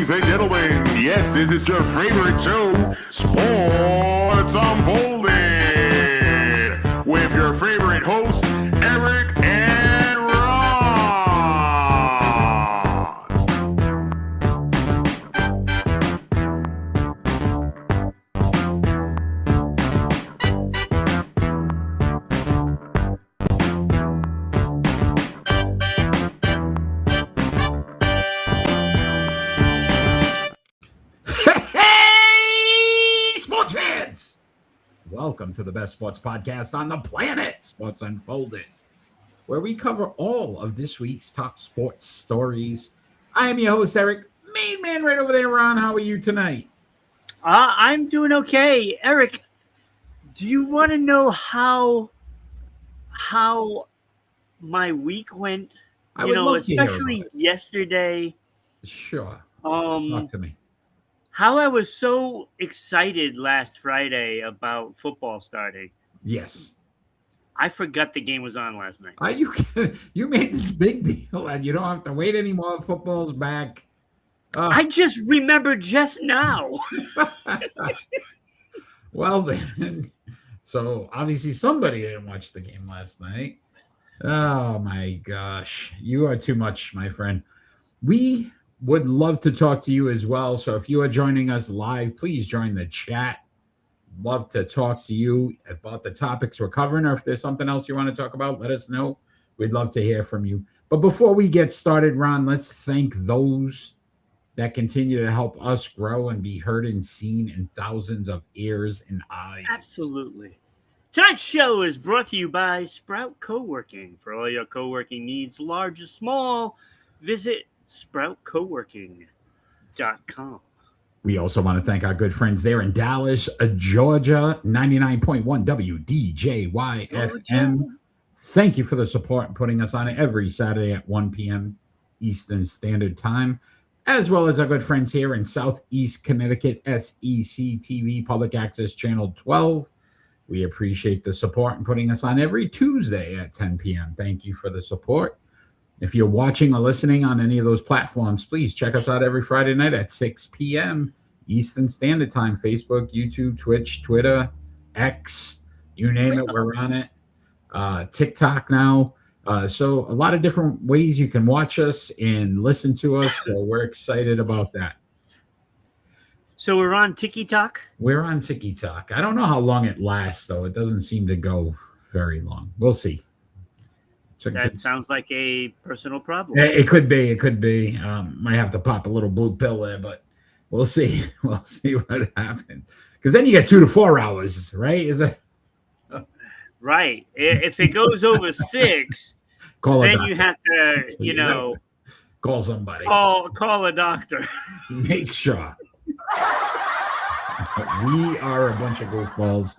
Ladies and gentlemen, yes, this is your favorite show, Sports Unfolded, with your favorite hosts, Eric and Ron. Hey, sports fans! Welcome to the best sports podcast on the planet, Sports Unfolded, where we cover all of this week's top sports stories. I am your host, Eric. Main man right over there, Ron. How are you tonight? I'm doing okay. Eric, do you want to know how my week went? I would love to hear especially about it. yesterday. Sure. Talk to me. How I was so excited last Friday about football starting. Yes. I forgot the game was on last night. Are you kidding? You made this big deal and you don't have to wait anymore. Football's back. I just remembered just now. Well, then. So obviously somebody didn't watch the game last night. Oh my gosh. You are too much, my friend. We would love to talk to you as well. So if you are joining us live, please join the chat. Love to talk to you about the topics we're covering, or if there's something else you want to talk about, let us know. We'd love to hear from you. But before we get started, Ron, let's thank those that continue to help us grow and be heard and seen in thousands of ears and eyes. Absolutely. Tonight's show is brought to you by Sprout Co-working. For all your co-working needs, large or small, visit SproutCoworking.com. We also want to thank our good friends there in Dallas, Georgia, 99.1 WDJY-FM. Thank you for the support and putting us on every Saturday at 1 p.m. Eastern Standard Time, as well as our good friends here in Southeast Connecticut, S6E32 Public Access Channel 12. We appreciate the support and putting us on every Tuesday at 10 p.m. Thank you for the support. If you're watching or listening on any of those platforms, please check us out every Friday night at 6 p.m. Eastern Standard Time. Facebook, YouTube, Twitch, Twitter, X, you name it, we're on it. TikTok now. So a lot of different ways you can watch us and listen to us. So we're excited about that. So we're on TikTok? We're on TikTok. I don't know how long it lasts, though. It doesn't seem to go very long. We'll see. That sounds like a personal problem. It could be. It could be. Might have to pop a little blue pill there, but we'll see. We'll see what happens. Because then you get 2 to 4 hours, right? Is it? Right. If it goes over 6, then you have to, call somebody. Call a doctor. Make sure. We are a bunch of goofballs.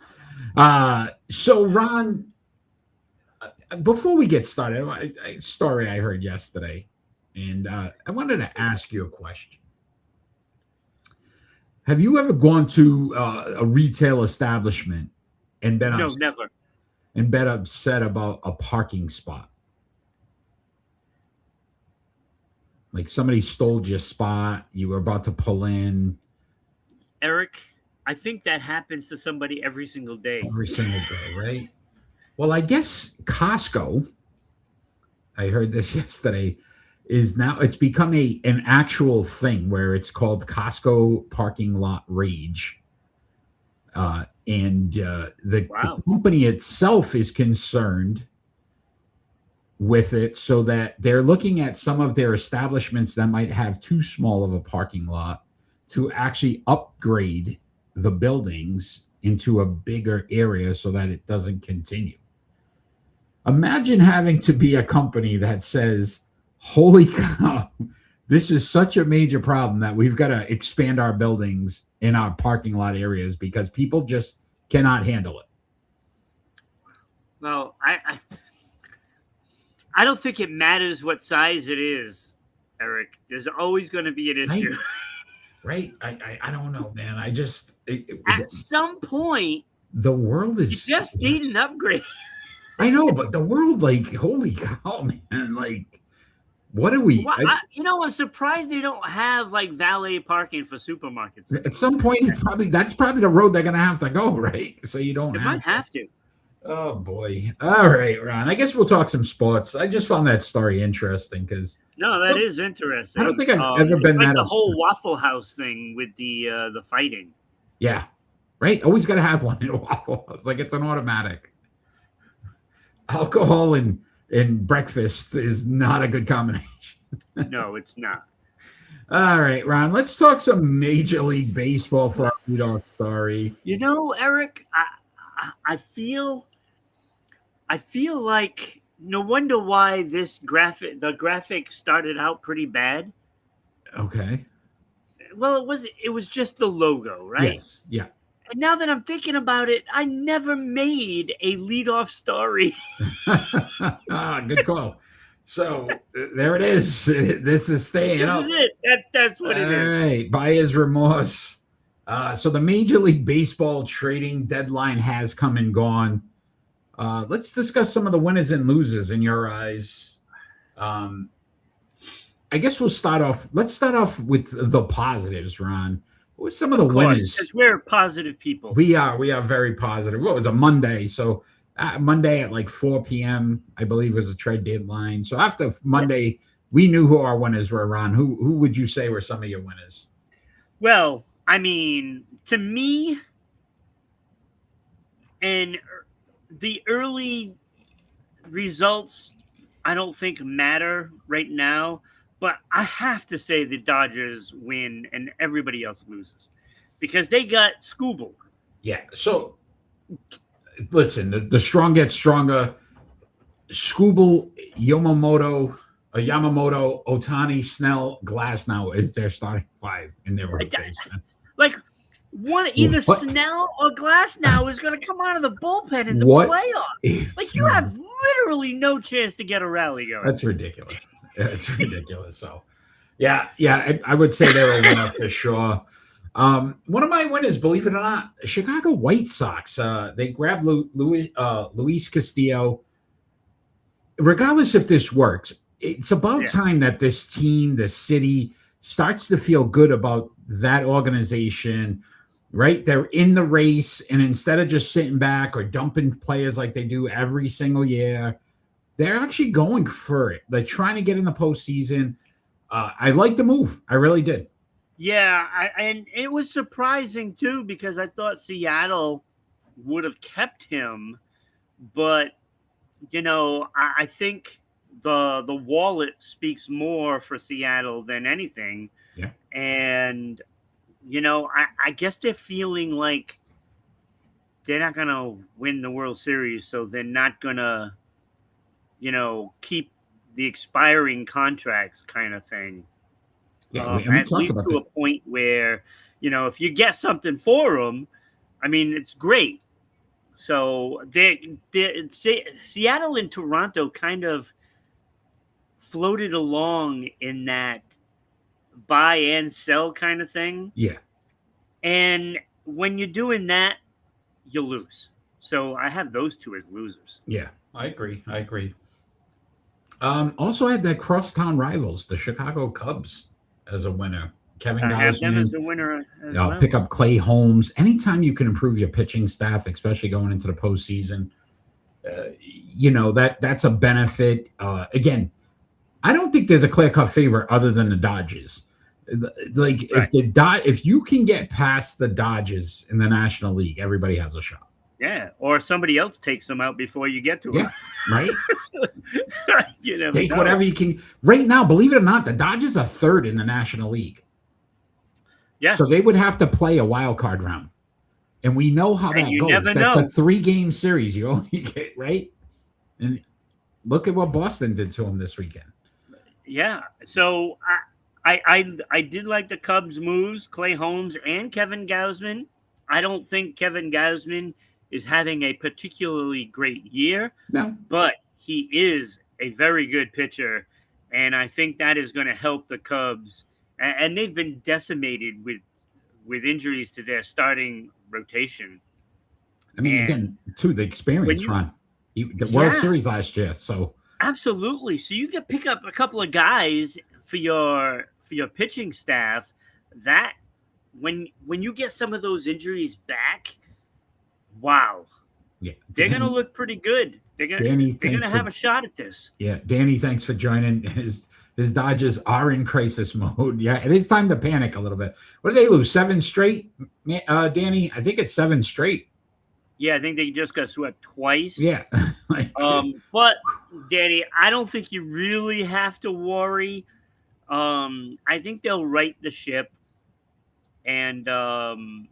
So, Ron, before we get started, a story I heard yesterday, and I wanted to ask you a question. Have you ever gone to a retail establishment and been No, never. And been upset about a parking spot? Like somebody stole your spot, you were about to pull in. Eric, I think that happens to somebody every single day. Every single day, right? Well, I guess Costco, I heard this yesterday, is now it's become an actual thing where it's called Costco Parking Lot Rage. The company itself is concerned with it, so that they're looking at some of their establishments that might have too small of a parking lot to actually upgrade the buildings into a bigger area so that it doesn't continue. Imagine having to be a company that says, holy cow, this is such a major problem that we've got to expand our buildings in our parking lot areas because people just cannot handle it. Well, I don't think it matters what size it is, Eric. There's always going to be an issue. Right? I don't know, man. At some point, the world is just need an upgrade. I know, but the world, like, holy cow, man. Like, What do we? Well, I'm surprised they don't have like valet parking for supermarkets At some point, that's probably the road they're gonna have to go, right? So you don't They might have to. Oh boy! All right, Ron. I guess we'll talk some sports. I just found that story interesting because that is interesting. I don't think I've ever been like that the upset. whole Waffle House thing with the fighting. Yeah, right. Always got to have one in a Waffle House. Like it's an automatic. Alcohol and breakfast is not a good combination. No, it's not. All right, Ron. Let's talk some Major League Baseball for our leadoff story. Eric, I feel like no wonder why the graphic started out pretty bad. Okay. Well, it was just the logo, right? Yes. Yeah. And now that I'm thinking about it, I never made a leadoff story. Good call. So there it is. This is staying up. This is it. That's what it is. All right. Buyer's remorse. So the Major League Baseball trading deadline has come and gone. Let's discuss some of the winners and losers in your eyes. I guess we'll start off. Let's start off with the positives, Ron. What were some of the winners? Because we're positive people. We are very positive. What was a Monday? So Monday at like 4 p.m., I believe, was a trade deadline. So after Monday, we knew who our winners were, Ron. Who would you say were some of your winners? Well, I mean, to me, and the early results, I don't think matter right now. But I have to say the Dodgers win and everybody else loses because they got Scooble. Yeah. So, listen, the strong get stronger. Scooble, Yamamoto, Otani, Snell, Glasnow is their starting five in their rotation. Like either Snell or Glasnow is going to come out of the bullpen in the playoffs. Like you have literally no chance to get a rally going. That's ridiculous. It's ridiculous. So, yeah, I would say they're a winner for sure. One of my winners, believe it or not, Chicago White Sox. They grabbed Luis Castillo. Regardless if this works, it's about time that this team, the city, starts to feel good about that organization, right? They're in the race, and instead of just sitting back or dumping players like they do every single year, they're actually going for it. They're trying to get in the postseason. I like the move. I really did. Yeah, and it was surprising, too, because I thought Seattle would have kept him. But, I think the wallet speaks more for Seattle than anything. Yeah. And, I guess they're feeling like they're not going to win the World Series, so they're not going to keep the expiring contracts kind of thing. Yeah, at least to a point where, if you get something for them, I mean, it's great. So Seattle and Toronto kind of floated along in that buy and sell kind of thing. Yeah. And when you're doing that, you lose. So I have those two as losers. Yeah, I agree. Also, I had the crosstown rivals, the Chicago Cubs, as a winner. Kevin Gausman. Have them as a winner as well. Pick up Clay Holmes. Anytime you can improve your pitching staff, especially going into the postseason, that's a benefit. Again, I don't think there's a clear-cut favorite other than the Dodgers. Like if you can get past the Dodgers in the National League, everybody has a shot. Yeah, or somebody else takes them out before you get to them. Yeah, right? Take know. whatever you can. Right now, believe it or not, the Dodgers are third in the National League. Yeah. So they would have to play a wild card round. And we know how that goes. That's a 3-game series. You only get, right? And look at what Boston did to them this weekend. Yeah. So I did like the Cubs moves, Clay Holmes and Kevin Gausman. I don't think Kevin Gausman is having a particularly great year. No. But he is a very good pitcher, and I think that is going to help the Cubs. And they've been decimated with injuries to their starting rotation. I mean, again, too, the experience, Ron. The World Series last year, so Absolutely. So you could pick up a couple of guys for your pitching staff that when you get some of those injuries back, wow, Yeah, they're gonna look pretty good. They're gonna Danny, they're thanks gonna for have a shot at this. Danny, thanks for joining. His Dodgers are in crisis mode. Yeah, it is time to panic a little bit. What did they lose? 7 straight, Danny? I think it's 7 straight. Yeah, I think they just got swept twice. Yeah. But Danny, I don't think you really have to worry. I think they'll right the ship, and come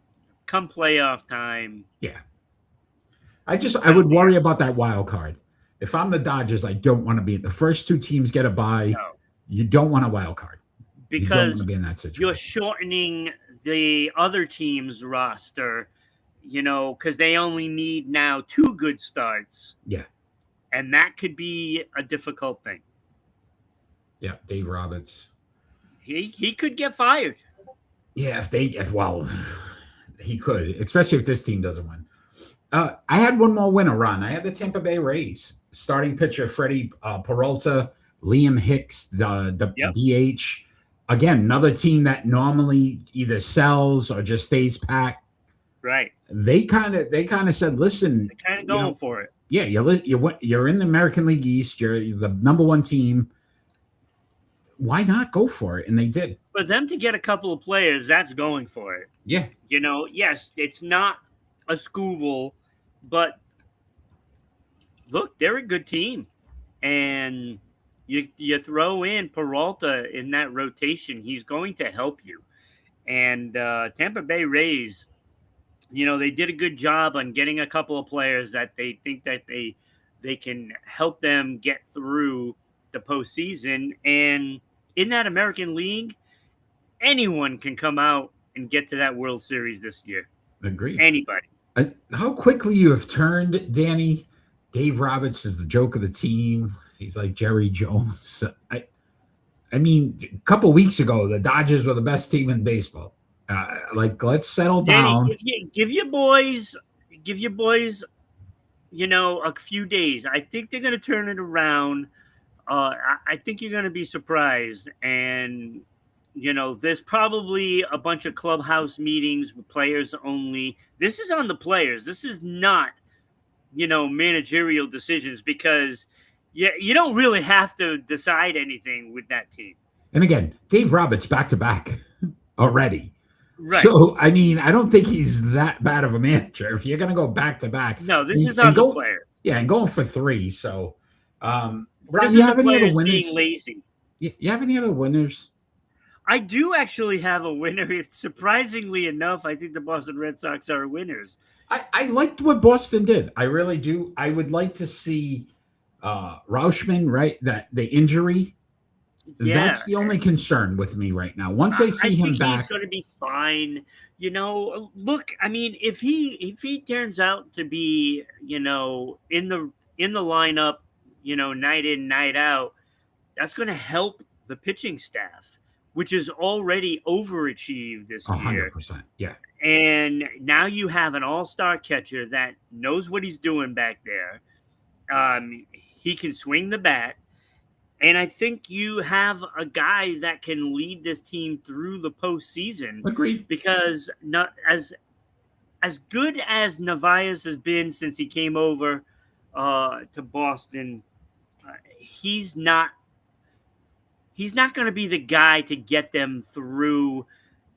playoff time. Yeah. I would worry about that wild card. If I'm the Dodgers, I don't want to be the first 2 teams get a bye. No. You don't want a wild card. You don't want Because to be in that situation. you're shortening the other team's roster, because they only need now 2 good starts. Yeah. And that could be a difficult thing. Yeah, Dave Roberts. He could get fired. Yeah, he could, especially if this team doesn't win. I had one more winner, Ron. I had the Tampa Bay Rays. Starting pitcher Freddie Peralta, Liam Hicks, the DH. Again, another team that normally either sells or just stays packed. Right. They kind of said, listen, they're kind of going for it. Yeah, you're in the American League East. You're the number 1 team. Why not go for it? And they did. For them to get a couple of players, that's going for it. Yeah. Yes, it's not a school, but look, they're a good team. And you throw in Peralta in that rotation, he's going to help you. And Tampa Bay Rays, they did a good job on getting a couple of players that they think that they can help them get through the postseason. And in that American League, anyone can come out and get to that World Series this year. Agreed. Anybody. How quickly you have turned, Danny. Dave Roberts is the joke of the team. He's like Jerry Jones. I mean, a couple weeks ago, the Dodgers were the best team in baseball. Let's settle down. Danny, give your boys, a few days. I think they're going to turn it around. I think you're going to be surprised. And, there's probably a bunch of clubhouse meetings with players only. This is on the players. This is not, managerial decisions, because you don't really have to decide anything with that team. And again, Dave Roberts back-to-back already. Right. So, I mean, I don't think he's that bad of a manager. If you're going to go back-to-back. No, this is on the players. Yeah, and going for 3. So, Ron, you have any other winners? Being lazy. You have any other winners? I do actually have a winner. Surprisingly enough, I think the Boston Red Sox are winners. I liked what Boston did. I really do. I would like to see Rauschman, right? That the injury. Yeah. That's the only concern with me right now. Once I see him back, he's going to be fine. Look, I mean, if he turns out to be, in the lineup, night in, night out, that's going to help the pitching staff, which is already overachieved this year. 100%. Yeah. And now you have an all-star catcher that knows what he's doing back there. He can swing the bat. And I think you have a guy that can lead this team through the postseason. Agreed. Because not as good as Narvaez has been since he came over to Boston, he's not going to be the guy to get them through,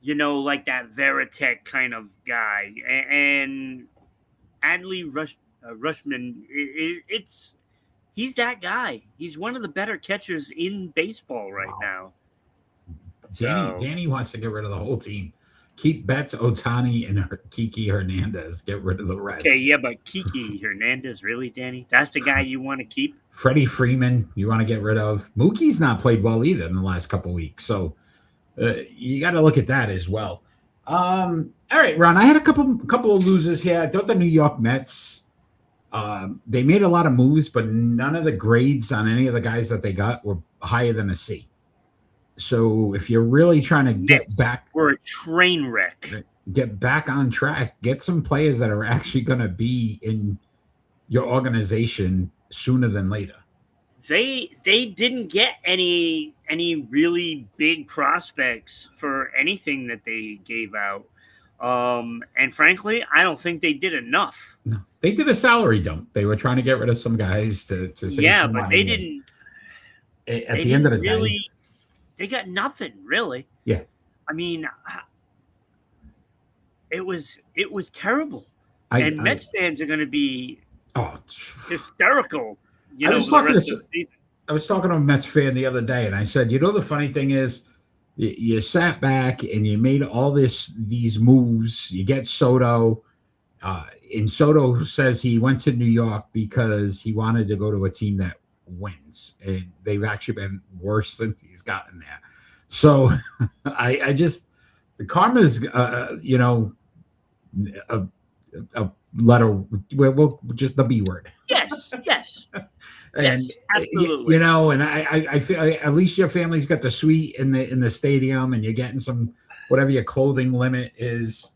like that Veritek kind of guy. And Adley Rutschman, he's that guy. He's one of the better catchers in baseball right now. Danny wants to get rid of the whole team. Keep Betts, Ohtani, and Kiki Hernandez. Get rid of the rest. Okay, yeah, but Kiki Hernandez, really, Danny? That's the guy you want to keep? Freddie Freeman, you want to get rid of. Mookie's not played well either in the last couple of weeks, so you got to look at that as well. All right, Ron, I had a couple of losers here. I thought the New York Mets, they made a lot of moves, but none of the grades on any of the guys that they got were higher than a C. So if you're really trying to get back, we're a train wreck. Get back on track. Get some players that are actually going to be in your organization sooner than later. they didn't get any really big prospects for anything that they gave out. And frankly, I don't think they did enough. No, they did a salary dump. They were trying to get rid of some guys to save Yeah, some but money. they didn't. At They the end of the didn't day, really. They got nothing really. yeah, I mean, it was terrible. I And Mets fans are going to be oh, hysterical. I was The talking rest to of the season. I was talking to a Mets fan the other day, and I said, the funny thing is, you sat back and you made all these moves. You get Soto. And Soto says he went to New York because he wanted to go to a team that wins, and they've actually been worse since he's gotten there. So I just the karma's a letter. We'll just the B word. Yes, And yes, absolutely. and I feel at least your family's got the suite in the stadium, and you're getting some whatever your clothing limit is,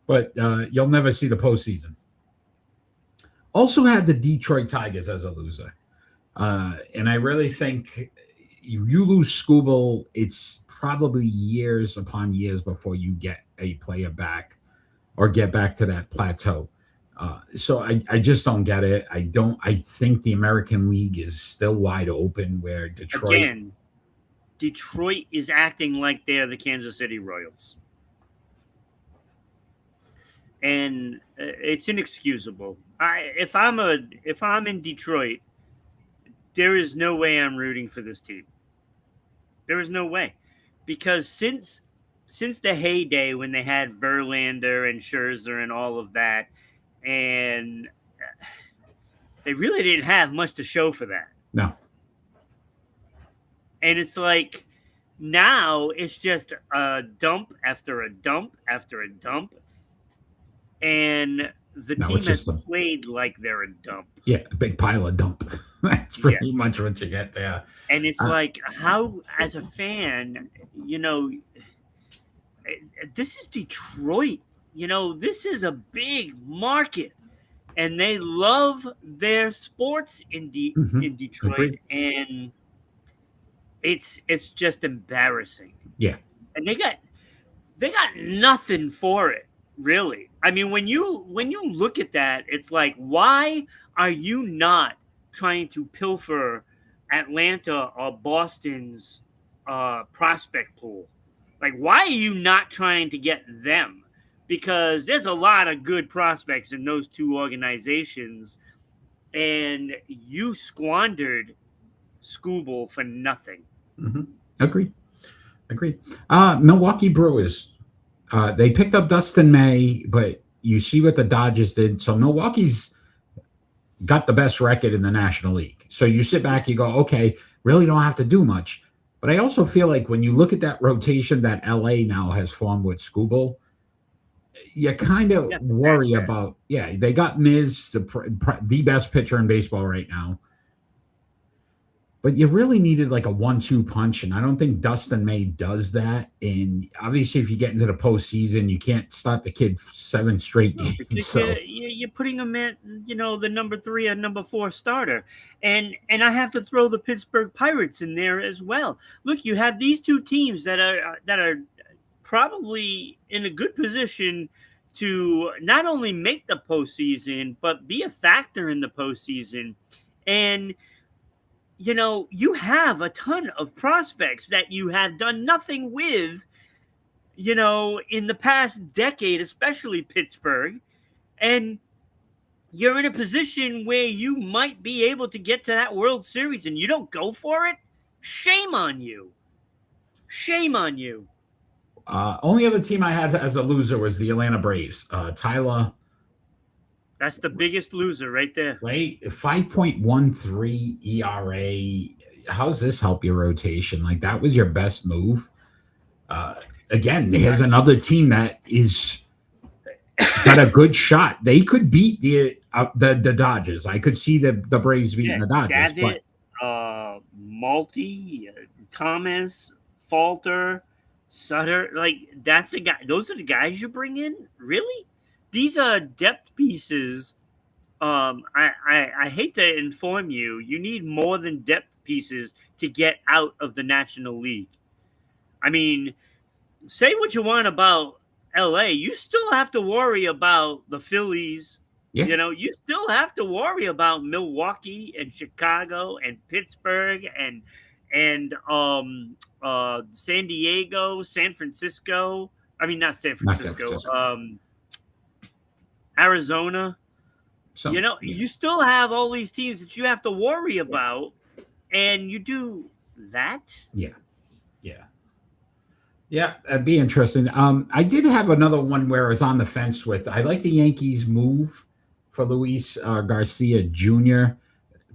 but you'll never see the postseason. Also had the Detroit Tigers as a loser, and I really think you lose Scooble, it's probably years upon years before you get a player back or get back to that plateau. So I just don't get it. I think the American League is still wide open where Detroit is acting like they're the Kansas City Royals. And it's inexcusable. If I'm in Detroit, there is no way I'm rooting for this team. There is no way. Because since the heyday when they had Verlander and Scherzer and all of that, and they really didn't have much to show for that. No. And it's like now it's just a dump after a dump after a dump. And the team has played like they're a dump. Yeah, a big pile of dump. That's pretty much what you get there. And it's like, how, as a fan, this is Detroit. This is a big market, and they love their sports in Detroit, Agreed. and it's just embarrassing. Yeah, and they got nothing for it, really. I mean, when you look at that, it's like, why are you not trying to pilfer Atlanta or Boston's prospect pool? Like, why are you not trying to get them? Because there's a lot of good prospects in those two organizations, and you squandered Scooble for nothing. Mm-hmm. Agreed. Milwaukee Brewers. They picked up Dustin May, but you see what the Dodgers did. So Milwaukee's got the best record in the National League. So you sit back, you go, okay, really don't have to do much. But I also feel like when you look at that rotation that LA now has formed with Scooble, you kind of worry about, they got Miz, the best pitcher in baseball right now. But you really needed like a 1-2 punch, and I don't think Dustin May does that. And obviously, if you get into the postseason, you can't start the kid 7 straight games. So you're putting him at, the number 3 or number 4 starter, and I have to throw the Pittsburgh Pirates in there as well. Look, you have these two teams that are probably in a good position to not only make the postseason but be a factor in the postseason, and you have a ton of prospects that you have done nothing with, in the past decade, especially Pittsburgh. And you're in a position where you might be able to get to that World Series and you don't go for it. Shame on you. Shame on you. Only other team I had as a loser was the Atlanta Braves. Tyler. That's the biggest loser right there. Right? 5.13 ERA. How's this help your rotation? Like, that was your best move. Again, there's another team that is got a good shot. They could beat the Dodgers. I could see the Braves beating the Dodgers. Davitt, Malty, Thomas, Falter, Sutter. Like, that's the guy. Those are the guys you bring in? Really? These are depth pieces I hate to inform you, you need more than depth pieces to get out of the National League. I mean, say what you want about LA, you still have to worry about the Phillies. Yeah. You know, you still have to worry about Milwaukee and Chicago and Pittsburgh and San Diego, San Francisco. I mean, not San Not San Francisco. Francisco. Arizona. So, You know, yeah. you still have all these teams that you have to worry about, and you do that. Yeah. That'd be interesting. I did have another one where I was on the fence with. I like the Yankees move for Luis Garcia Jr.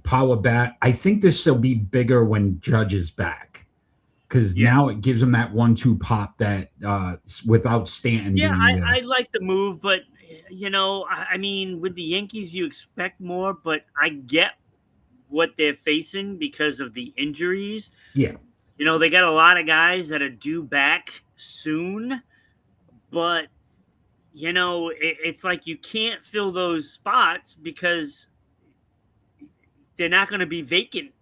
Power bat. I think this will be bigger when Judge is back because now it gives him that 1-2 pop that without Stanton. Yeah, being I like the move, but you know, I mean, with the Yankees, you expect more, but I get what they're facing because of the injuries. Yeah. You know, they got a lot of guys that are due back soon, but, you know, it's like you can't fill those spots because they're not going to be vacant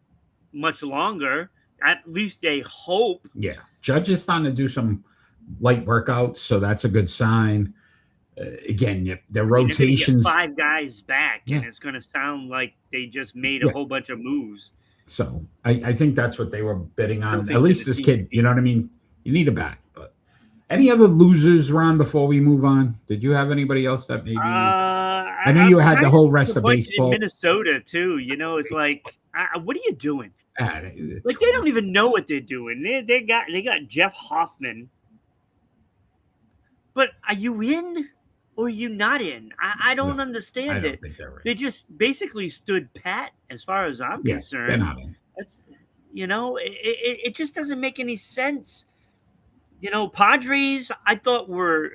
much longer. At least they hope. Yeah. Judge is starting to do some light workouts, so that's a good sign. Again, the rotations. Get 5 guys back, and it's going to sound like they just made a whole bunch of moves. So I think that's what they were bidding on. At least this kid, you know what I mean? You need a bat. But any other losers, Ron, before we move on? Did you have anybody else that maybe? I know you had the whole rest of baseball. In Minnesota, too. You know, it's like, what are you doing? Like, they don't even know what they're doing. They got Jeff Hoffman. But are you in? Or are you not in? I don't understand it. They just basically stood pat, as far as I'm concerned. They're not in. That's, you know, it just doesn't make any sense. You know, Padres, I thought were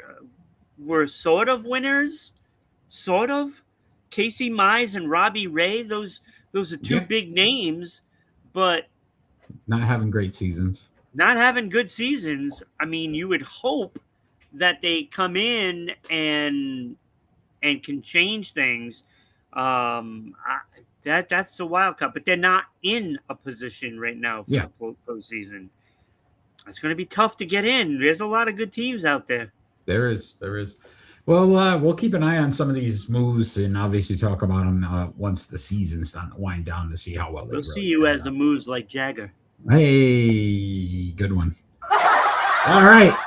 sort of winners, sort of. Casey Mize and Robbie Ray, those are 2 big names, but not having great seasons. Not having good seasons. I mean, you would hope that they come in and can change things. That's the wild card, but they're not in a position right now for the postseason. It's going to be tough to get in. There's a lot of good teams out there. There is. Well, we'll keep an eye on some of these moves and obviously talk about them once the season's starting to wind down to see how well they. We'll see you as the moves like Jagger. Hey, good one. All right.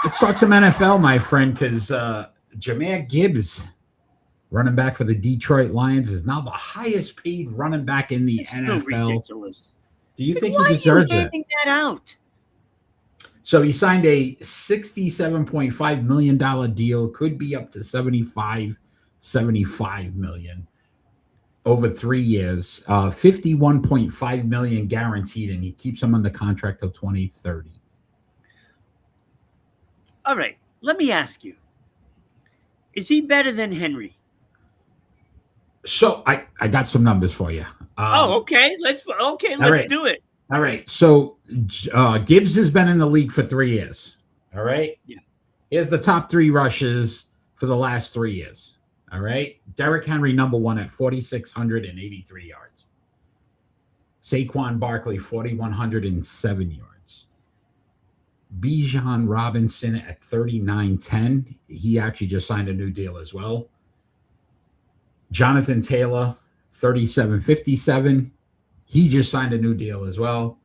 Let's talk some NFL, my friend, because Jahmyr Gibbs, running back for the Detroit Lions, is now the highest paid running back in the NFL. So ridiculous. Do you think he deserves it? Why are you handing that out? So he signed a $67.5 million deal, could be up to $75 million over 3 years, $51.5 million guaranteed, and he keeps him under contract till 2030. All right, let me ask you. Is he better than Henry? So I got some numbers for you. Okay. Let's do it. All right. So Gibbs has been in the league for 3 years. All right. Yeah. Here's the top 3 rushes for the last 3 years. All right. Derrick Henry, number 1 at 4,683 yards. Saquon Barkley, 4,107 yards. Bijan Robinson at 39.10. He actually just signed a new deal as well. Jonathan Taylor, 37.57. He just signed a new deal as well.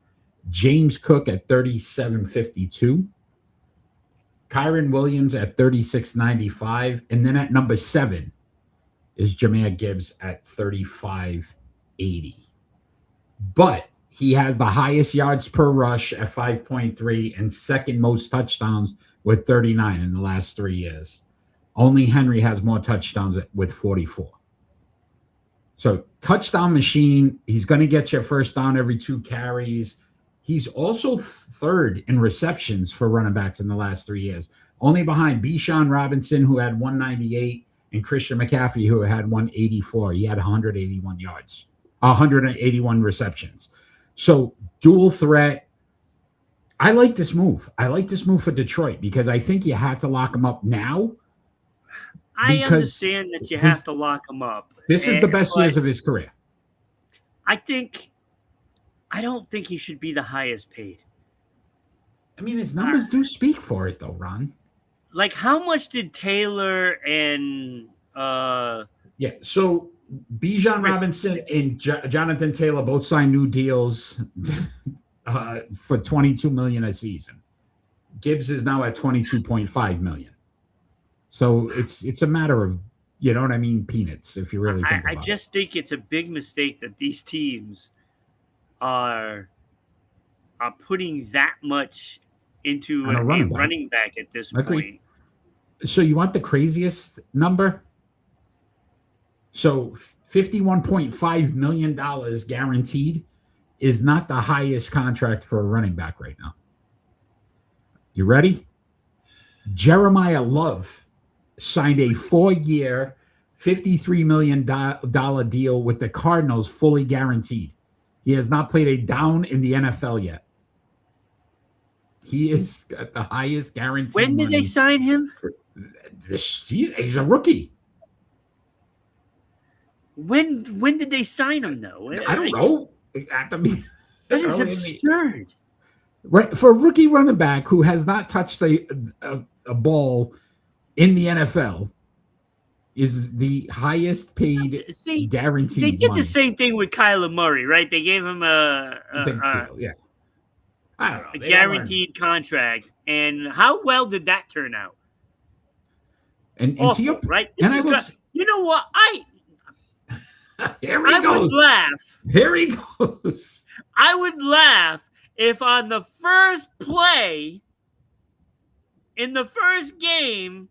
James Cook at 37.52. Kyron Williams at 36.95. And then at number 7 is Jahmyr Gibbs at 35.80. But he has the highest yards per rush at 5.3 and second most touchdowns with 39 in the last 3 years. Only Henry has more touchdowns with 44. So touchdown machine. He's going to get you a first down every 2 carries. He's also 3rd in receptions for running backs in the last 3 years. Only behind Bijan Robinson, who had 198, and Christian McCaffrey, who had 184. He had 181 yards, 181 receptions. So dual threat. I like this move. I like this move for Detroit because I think you had to lock him up now. I Because understand that you have to lock him up. This is the best but years of his career. I don't think he should be the highest paid. I mean, his numbers do speak for it, though, Ron. Like, how much did Taylor and Yeah, so Bijan Robinson and Jonathan Taylor both signed new deals for $22 million a season. Gibbs is now at $22.5 million. So it's a matter of, you know what I mean, peanuts, if you really think about it. I just think it's a big mistake that these teams are putting that much into a running back at this point. So you want the craziest number? So $51.5 million guaranteed is not the highest contract for a running back right now. You ready? Jeremiah Love signed a 4-year, $53 million deal with the Cardinals, fully guaranteed. He has not played a down in the NFL yet. He is at the highest guarantee. When did they sign him? He's a rookie. When did they sign him, though? I don't know. That is absurd. Right, for a rookie running back who has not touched a ball in the NFL, is the highest paid guaranteed. They did money. The same thing with Kyler Murray, right? They gave him a I don't know, a guaranteed contract. And how well did that turn out? And awful, to your, right? You know what? Here he goes. Would laugh. Here he goes. I would laugh if on the first play in the first game,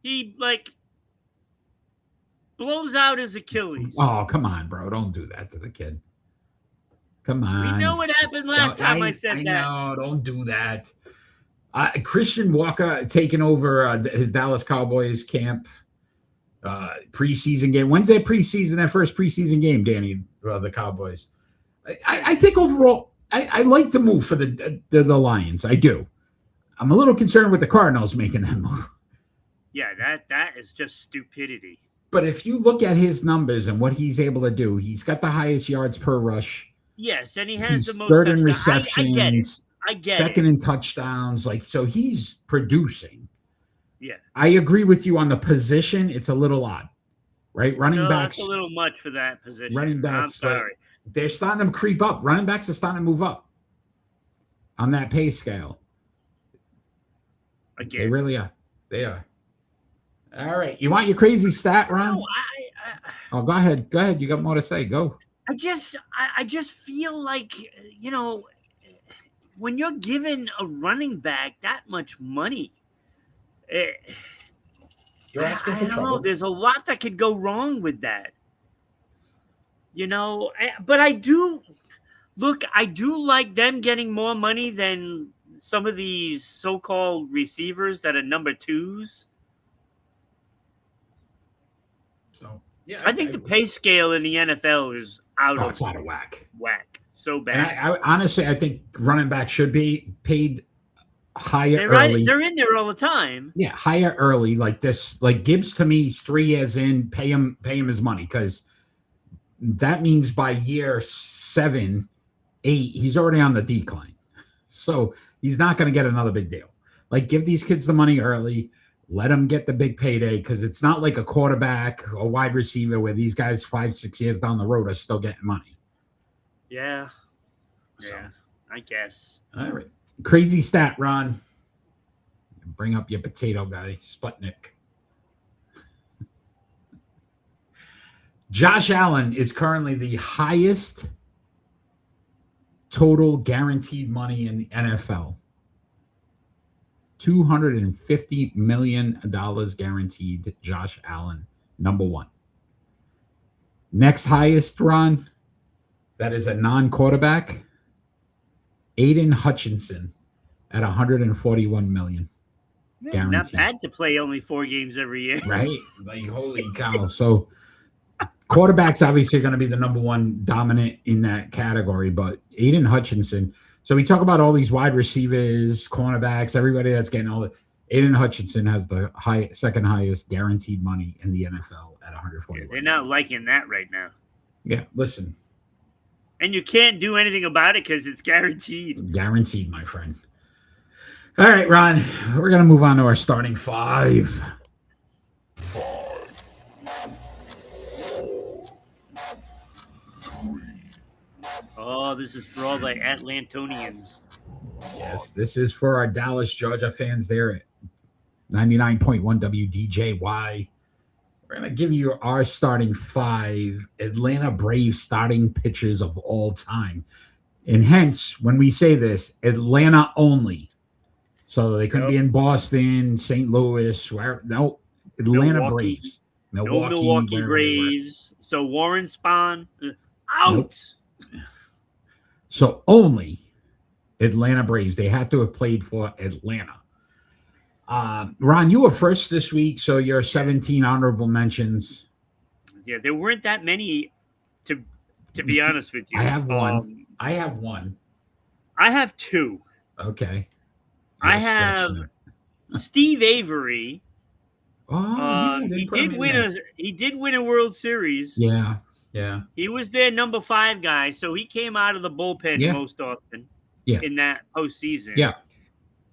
he blows out his Achilles. Oh, come on, bro. Don't do that to the kid. Come on. We know what happened last time I said that. No, don't do that. Christian Walker taking over his Dallas Cowboys camp preseason game. When's their preseason? Their first preseason game, Danny, the Cowboys. I think overall, I like the move for the Lions. I do. I'm a little concerned with the Cardinals making that move. Yeah, that is just stupidity. But if you look at his numbers and what he's able to do, he's got the highest yards per rush. Yes, and he has the most. Third in receptions. I get second it. in touchdowns. So he's producing. Yeah. I agree with you on the position. It's a little odd, right? Running backs. That's a little much for that position. Running backs. I'm sorry. They're starting to creep up. Running backs are starting to move up on that pay scale. Again. They really are. They are. All right. You want your crazy stat, Ron? No, go ahead. Go ahead. You got more to say. Go. I just feel like, when you're giving a running back that much money, You're asking for I don't trouble. know. There's a lot that could go wrong with that. But I do like them getting more money than some of these so-called receivers that are number twos. So yeah, I think the pay scale in the NFL is it's out of whack. So bad. And honestly, I think running back should be paid higher early. They're in there all the time. Yeah, higher early like this. Like Gibbs to me, 3 years in, pay him his money, because that means by year 7, 8, he's already on the decline. So he's not going to get another big deal. Like, give these kids the money early. Let them get the big payday, because it's not like a quarterback or wide receiver where these guys 5-6 years down the road are still getting money. Yeah. Yeah, I guess. All right. Crazy stat, Ron. Bring up your potato guy, Sputnik. Josh Allen is currently the highest total guaranteed money in the NFL. $250 million guaranteed. Josh Allen, number 1. Next highest, Ron, that is a non-quarterback, Aiden Hutchinson at $141 million. Guaranteed. Not bad to play only 4 games every year. Right? Like, holy cow. So quarterback's obviously going to be the number 1 dominant in that category, but Aiden Hutchinson. So we talk about all these wide receivers, cornerbacks, everybody that's getting all the. Aiden Hutchinson has the second highest guaranteed money in the NFL at 141. They're not liking that right now. Yeah, listen. And you can't do anything about it because it's guaranteed. Guaranteed, my friend. All right, Ron, we're going to move on to our starting five. Oh, this is for all the Atlantonians. Yes, this is for our Dallas, Georgia fans there at 99.1 WDJY. We're going to give you our starting five Atlanta Braves starting pitchers of all time. And hence, when we say this, Atlanta only. So they couldn't be in Boston, St. Louis, where no, Atlanta Milwaukee. Braves. No Milwaukee Braves. So Warren Spahn, out. Nope. So only Atlanta Braves. They had to have played for Atlanta. Ron, you were first this week, so your 17 honorable mentions. Yeah, there weren't that many, to be honest with you. I have one. I have two. Okay. I have Steve Avery. Oh, he did win a World Series. Yeah. He was their number 5 guy, so he came out of the bullpen most often. In that postseason. Yeah.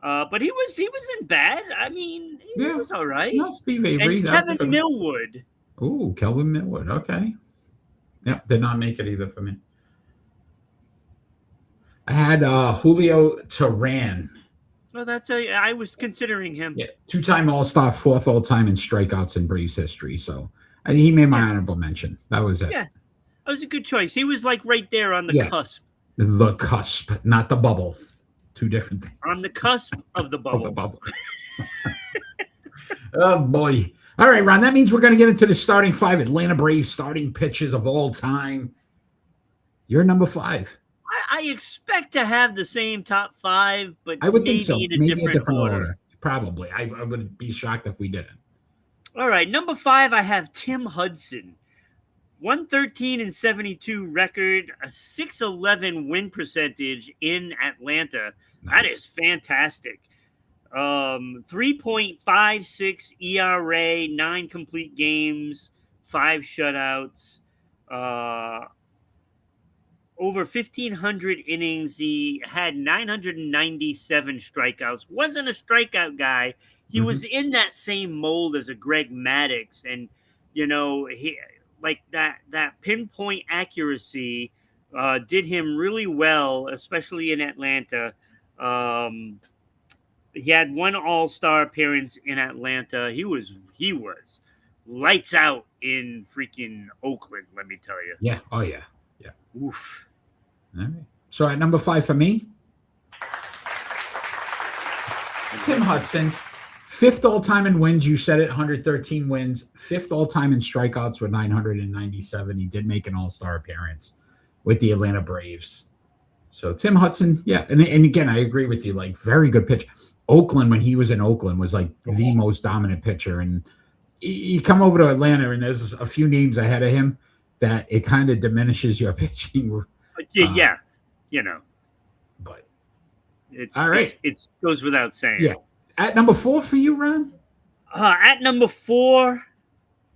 But he wasn't bad. I mean, he was all right. No, Steve Avery. And Kevin Millwood. Ooh, Kelvin Millwood. Okay. Yeah, did not make it either for me. I had Julio Teheran. Well, I was considering him. Yeah, 2-time All-Star, 4th all-time in strikeouts in Braves history. So he made my honorable mention. That was it. Yeah, that was a good choice. He was like right there on the cusp. The cusp, not the bubble. Two different things. On the cusp of the bubble. Oh, boy. All right, Ron, that means we're going to get into the starting 5 Atlanta Braves starting pitchers of all time. You're number 5. I expect to have the same top 5, but I would think so. in Maybe a different order. Probably. I would be shocked if we didn't. All right, number 5, I have Tim Hudson. 113-72 record, a 611 win percentage in Atlanta. Nice. That is fantastic. 3.56 ERA, 9 complete games, 5 shutouts, over 1,500 innings. He had 997 strikeouts. Wasn't a strikeout guy. He was in that same mold as a Greg Maddux, and he like that pinpoint accuracy did him really well, especially in Atlanta. He had 1 All-Star appearance in Atlanta. He was lights out in freaking Oakland, let me tell you. Yeah. Oh, yeah. Yeah. Oof. All right. So at number 5 for me, Tim Hudson. 5th all-time in wins. You said it, 113 wins. 5th all-time in strikeouts with 997. He did make an all-star appearance with the Atlanta Braves. So Tim Hudson, yeah. And again, I agree with you. Like, very good pitcher. Oakland, when he was in Oakland, was like the most dominant pitcher. And you come over to Atlanta, and there's a few names ahead of him that it kind of diminishes your pitching. Yeah. But it's all right. It goes without saying. Yeah. At number 4 for you, Ron? At number 4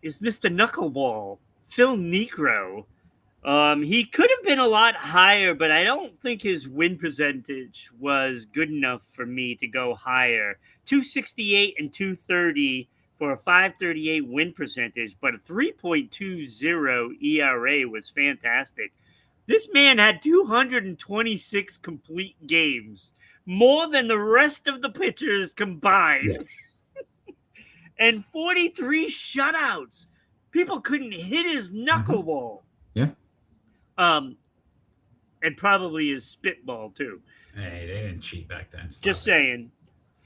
is Mr. Knuckleball, Phil Niekro. He could have been a lot higher, but I don't think his win percentage was good enough for me to go higher. 268 and 230 for a 538 win percentage, but a 3.20 ERA was fantastic. This man had 226 complete games, more than the rest of the pitchers combined, and 43 shutouts. People couldn't hit his knuckleball. Yeah. And probably his spitball too. Hey, they didn't cheat back then. Just saying.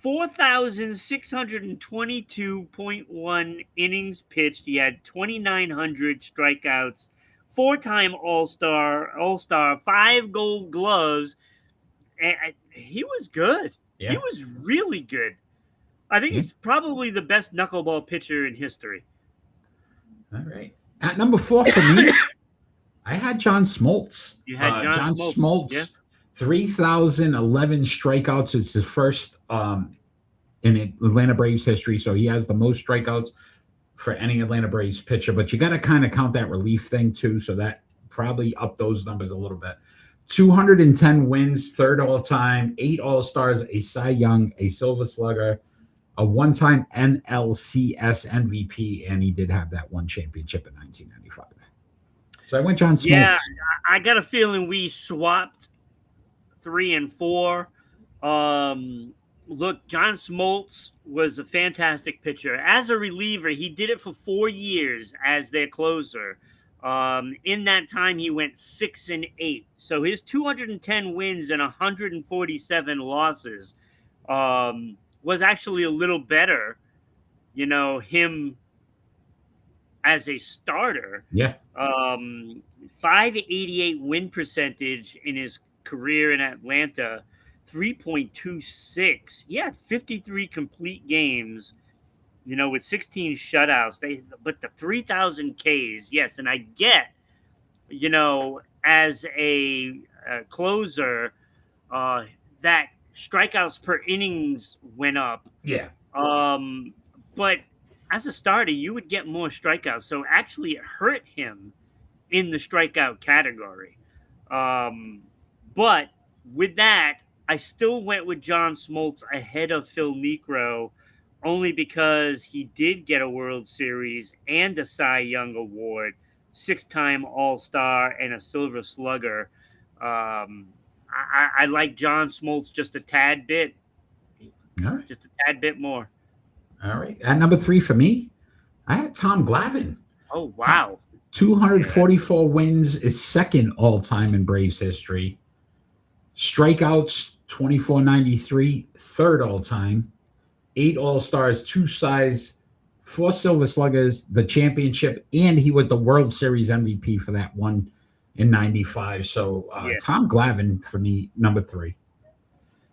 4,622.1 innings pitched. He had 2,900 strikeouts, 4-time All-Star, 5 Gold Gloves. And he was good. Yeah. He was really good. I think he's probably the best knuckleball pitcher in history. All right. At number 4 for me, I had John Smoltz. You had John Smoltz. Yeah. 3,011 strikeouts. It's his first in Atlanta Braves history. So he has the most strikeouts for any Atlanta Braves pitcher. But you got to kind of count that relief thing too. So that probably up those numbers a little bit. 210 wins, third all time, 8 All-Stars, a Cy Young, a Silver Slugger, a one-time NLCS MVP, and he did have that one championship in 1995. So I went John Smoltz. Yeah, I got a feeling we swapped 3 and 4. Look, John Smoltz was a fantastic pitcher. As a reliever, he did it for 4 years as their closer. In that time, he went 6 and 8. So his 210 wins and 147 losses was actually a little better, him as a starter. Yeah. 588 win percentage in his career in Atlanta, 3.26. He had 53 complete games, with 16 shutouts. But the 3,000 Ks, yes, and I get, as a closer, that strikeouts per innings went up. Yeah. But as a starter, you would get more strikeouts. So actually, it hurt him in the strikeout category. But with that, I still went with John Smoltz ahead of Phil Niekro, only because he did get a World Series and a Cy Young Award, 6-time All-Star, and a Silver Slugger. I like John Smoltz just a tad bit. All right. Just a tad bit more. All right. At number 3 for me, I had Tom Glavine. Oh, wow. 244 wins is second all-time in Braves history. Strikeouts, 2493, third all-time. 8 All-Stars, 2 Cys, 4 Silver Sluggers, the championship, and he was the World Series MVP for that one in 95. So Tom Glavine for me, number 3.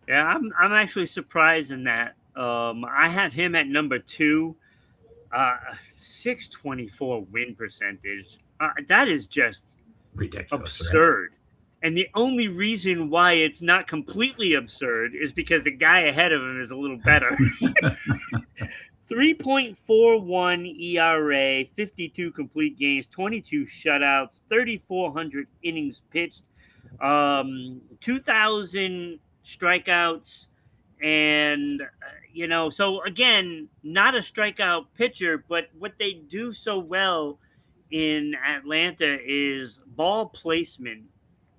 Yeah, I'm actually surprised in that. I have him at number 2. 624 win percentage. That is just ridiculous, absurd. Right? And the only reason why it's not completely absurd is because the guy ahead of him is a little better. 3.41 ERA, 52 complete games, 22 shutouts, 3,400 innings pitched, 2,000 strikeouts, and so again, not a strikeout pitcher, but what they do so well in Atlanta is ball placement,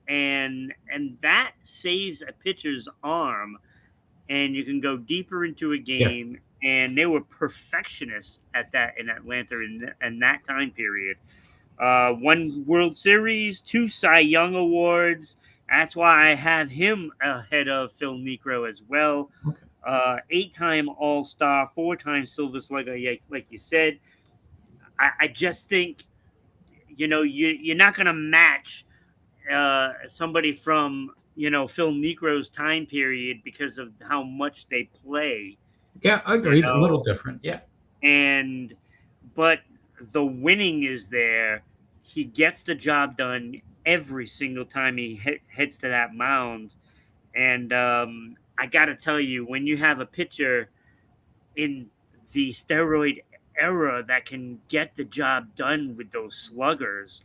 and that saves a pitcher's arm, and you can go deeper into a game. Yeah. And they were perfectionists at that in Atlanta in that time period. 1 World Series, 2 Cy Young Awards. That's why I have him ahead of Phil Niekro as well. 8-time All-Star, 4-time Silver Slugger, like you said. I just think, you're not going to match somebody from, Phil Niekro's time period because of how much they play. Yeah, I agree. A little different. Yeah. But the winning is there. He gets the job done every single time he heads to that mound. And I got to tell you, when you have a pitcher in the steroid era that can get the job done with those sluggers,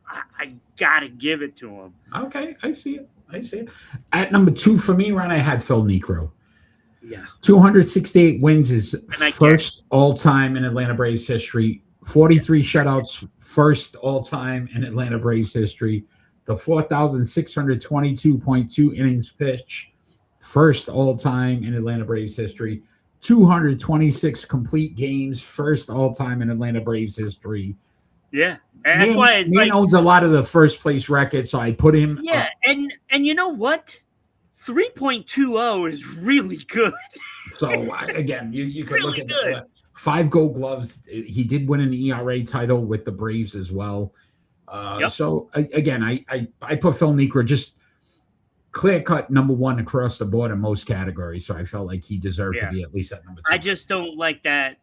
I got to give it to him. Okay, I see it. At number 2 for me, Ron, I had Phil Niekro. Yeah. 268 wins is first all-time in Atlanta Braves history. 43 shutouts, first all-time in Atlanta Braves history. The 4,622.2 innings pitched, first all-time in Atlanta Braves history. 226 complete games, first all-time in Atlanta Braves history. Yeah, and that's why it's owns a lot of the first-place records, so I put him. Yeah, and you know what? 3.20 is really good. So again, you could really look at 5 Gold Gloves. He did win an ERA title with the Braves as well. So again, I put Phil Niekro just clear cut number 1 across the board in most categories. So I felt like he deserved to be at least at number 2. I just don't like that.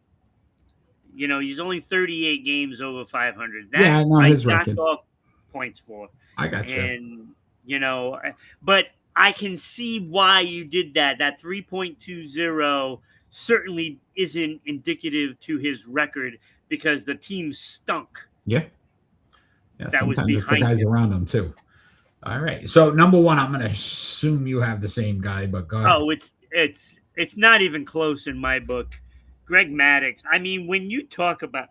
He's only 38 games over 500. That his record. Off points for. I got you. And but I can see why you did that. That 3.20 certainly isn't indicative to his record because the team stunk. Yeah. Yeah. That was Sometimes it's the behind guys him. around him too. All right. So number one, I'm going to assume you have the same guy, but go ahead. Oh, it's not even close in my book. Greg Maddux. I mean, when you talk about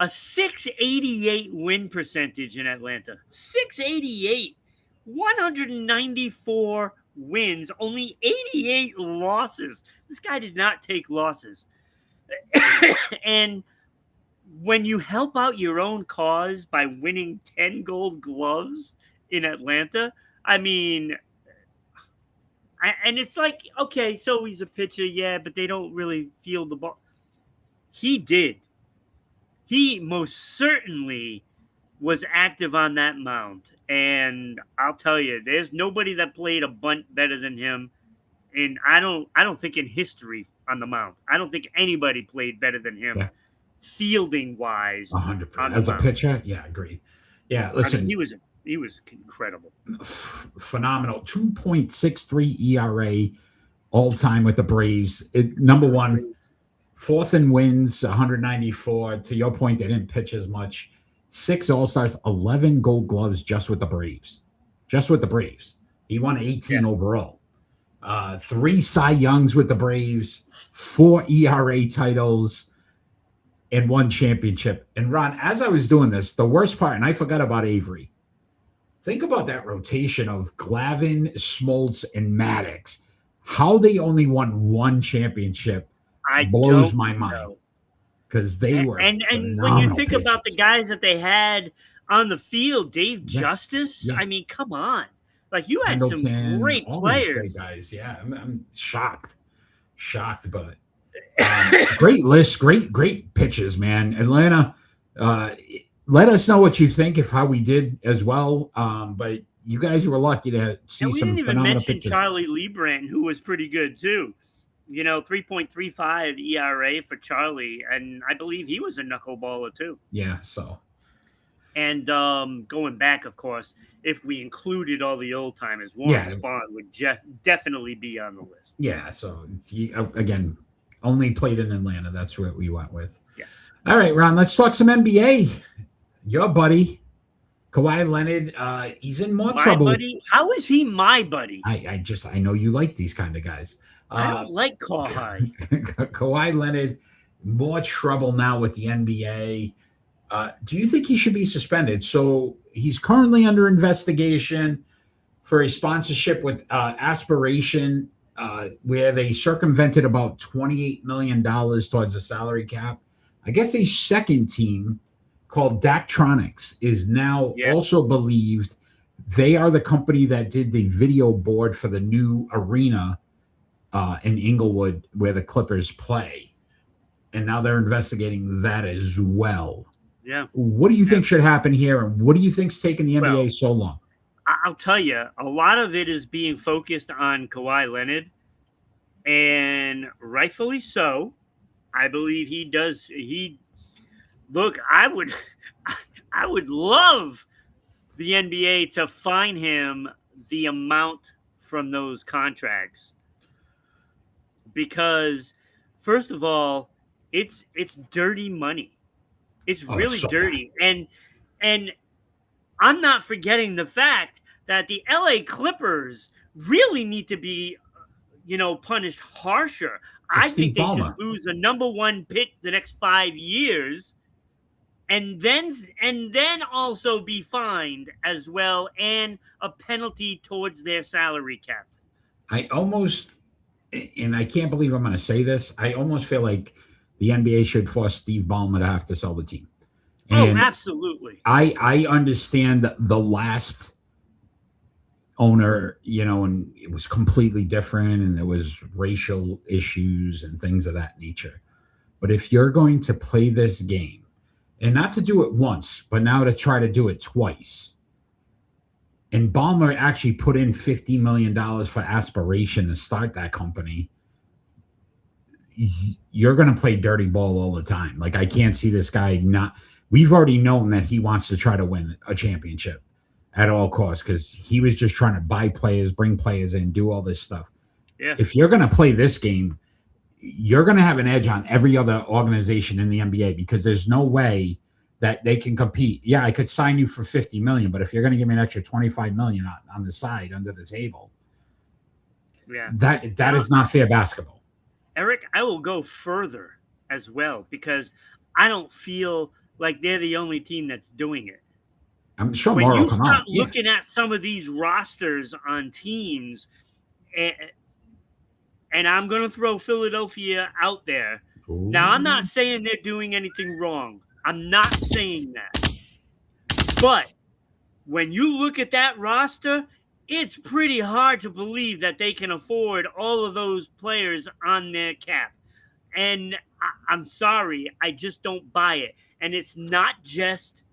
a 688 win percentage in Atlanta, 688, 194 wins, only 88 losses. This guy did not take losses. And when you help out your own cause by winning 10 gold gloves in Atlanta, I mean, and it's like, okay, so he's a pitcher, yeah, but they don't really field the ball. He did. He most certainly was active on that mound. And I'll tell you, there's nobody that played a bunt better than him. And I don't think in history on the mound. I don't think anybody played better than him. Yeah. Fielding wise, 100%. As a pitcher, yeah, agreed. Yeah, listen, I mean, he was incredible, phenomenal. 2.63 ERA all time with the Braves. Number one, fourth in wins, 194. To your point, they didn't pitch as much. 6 All-Stars, 11 Gold Gloves just with the Braves. Just with the Braves. He won 18 overall. 3 Cy Youngs with the Braves, 4 ERA titles, and 1 championship. And Ron, as I was doing this, the worst part, and I forgot about Avery. Think about that rotation of Glavine, Smoltz, and Maddux. How they only won 1 championship blows my mind. Because they were and when you think about the guys that they had on the field, Dave Justice, I mean, come on. Like, you had some great players. Great guys, yeah. I'm shocked. But great list, great pitches, man. Atlanta, let us know what you think of how we did as well. But you guys were lucky to see some phenomenal pitches. We didn't even mention Charlie Lebrand, who was pretty good too. 3.35 ERA for Charlie, and I believe he was a knuckleballer too. Yeah, so. And going back, of course, if we included all the old timers, Warren Spahn would definitely be on the list. Yeah, so again, only played in Atlanta. That's what we went with. Yes. All right, Ron, let's talk some NBA. Your buddy, Kawhi Leonard, he's in more trouble. Buddy? How is he my buddy? I know you like these kind of guys. I don't like Kawhi. Kawhi Leonard, more trouble now with the NBA. Do you think he should be suspended? So he's currently under investigation for a sponsorship with Aspiration, where they circumvented about $28 million towards the salary cap. I guess a second team called Daktronics is now also believed they are the company that did the video board for the new arena in Inglewood where the Clippers play. And now they're investigating that as well. Yeah. What do you think should happen here? And what do you think's taking the NBA so long? I'll tell you, a lot of it is being focused on Kawhi Leonard, and rightfully so. I believe he does. Look, I would love the NBA to fine him the amount from those contracts, because first of all, it's dirty money. It's really dirty. And I'm not forgetting the fact that the LA Clippers really need to be, punished harsher. I think they should lose a number 1 pick the next 5 years, and then also be fined as well, and a penalty towards their salary cap. I can't believe I'm going to say this, I almost feel like the NBA should force Steve Ballmer to have to sell the team. And absolutely. I understand that the last owner, and it was completely different, and there was racial issues and things of that nature. But if you're going to play this game, and not to do it once, but now to try to do it twice, and Ballmer actually put in $50 million for Aspiration to start that company, you're going to play dirty ball all the time. Like, I can't see this guy not. We've already known that he wants to try to win a championship at all costs, because he was just trying to buy players, bring players in, do all this stuff. Yeah. if you're going to play this game, you're going to have an edge on every other organization in the NBA because there's no way that they can compete. Yeah, I could sign you for $50 million, but if you're going to give me an extra $25 million on the side under the table, that is not fair basketball. Eric, I will go further as well because I don't feel like they're the only team that's doing it. I'm sure when more you will come start out. looking at some of these rosters on teams, and I'm going to throw Philadelphia out there. Ooh. Now, I'm not saying they're doing anything wrong. I'm not saying that. But when you look at that roster, it's pretty hard to believe that they can afford all of those players on their cap. And I'm sorry, I just don't buy it. And it's not just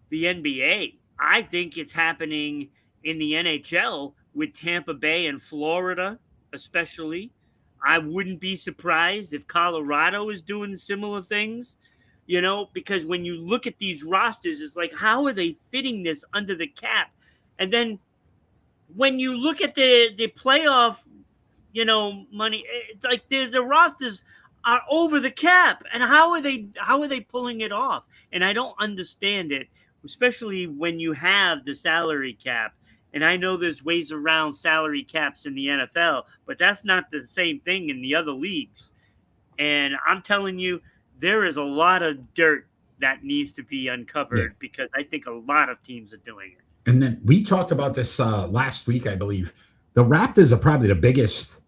the NBA. I think it's happening in the NHL with Tampa Bay and Florida, especially. I wouldn't be surprised if Colorado is doing similar things, because when you look at these rosters, it's like, how are they fitting this under the cap? And then when you look at the playoff, money, it's like the rosters are over the cap. And how are they pulling it off? And I don't understand it, especially when you have the salary cap. And I know there's ways around salary caps in the NFL, but that's not the same thing in the other leagues. And I'm telling you, there is a lot of dirt that needs to be uncovered because I think a lot of teams are doing it. And then we talked about this last week, I believe. The Raptors are probably the biggest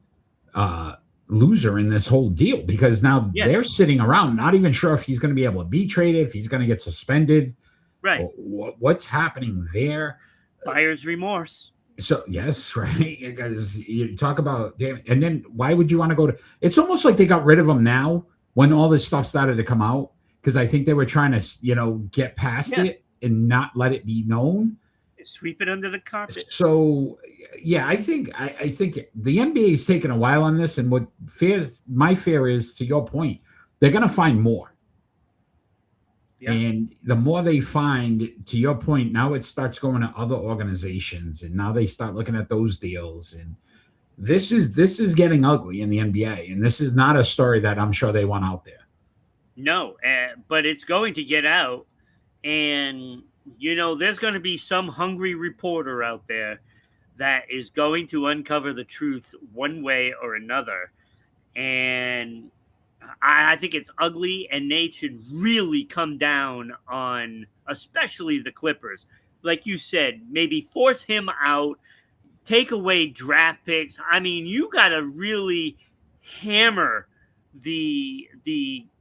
loser in this whole deal because now they're sitting around, not even sure if he's going to be able to be traded, if he's going to get suspended. Right. What's happening there? Buyer's remorse. So, yes, right. Because you talk about, damn, and then why would you want to go to, it's almost like they got rid of him now when all this stuff started to come out. Because I think they were trying to, get past it and not let it be known. Sweep it under the carpet. So, I think the NBA is taking a while on this. And my fear is, to your point, they're going to find more. Yeah. And the more they find, to your point, now it starts going to other organizations, and now they start looking at those deals. And this is getting ugly in the NBA, and this is not a story that I'm sure they want out there. No, but it's going to get out, and there's going to be some hungry reporter out there that is going to uncover the truth one way or another, and I think it's ugly, and they should really come down on, especially the Clippers. Like you said, maybe force him out, take away draft picks. I mean, you got to really hammer the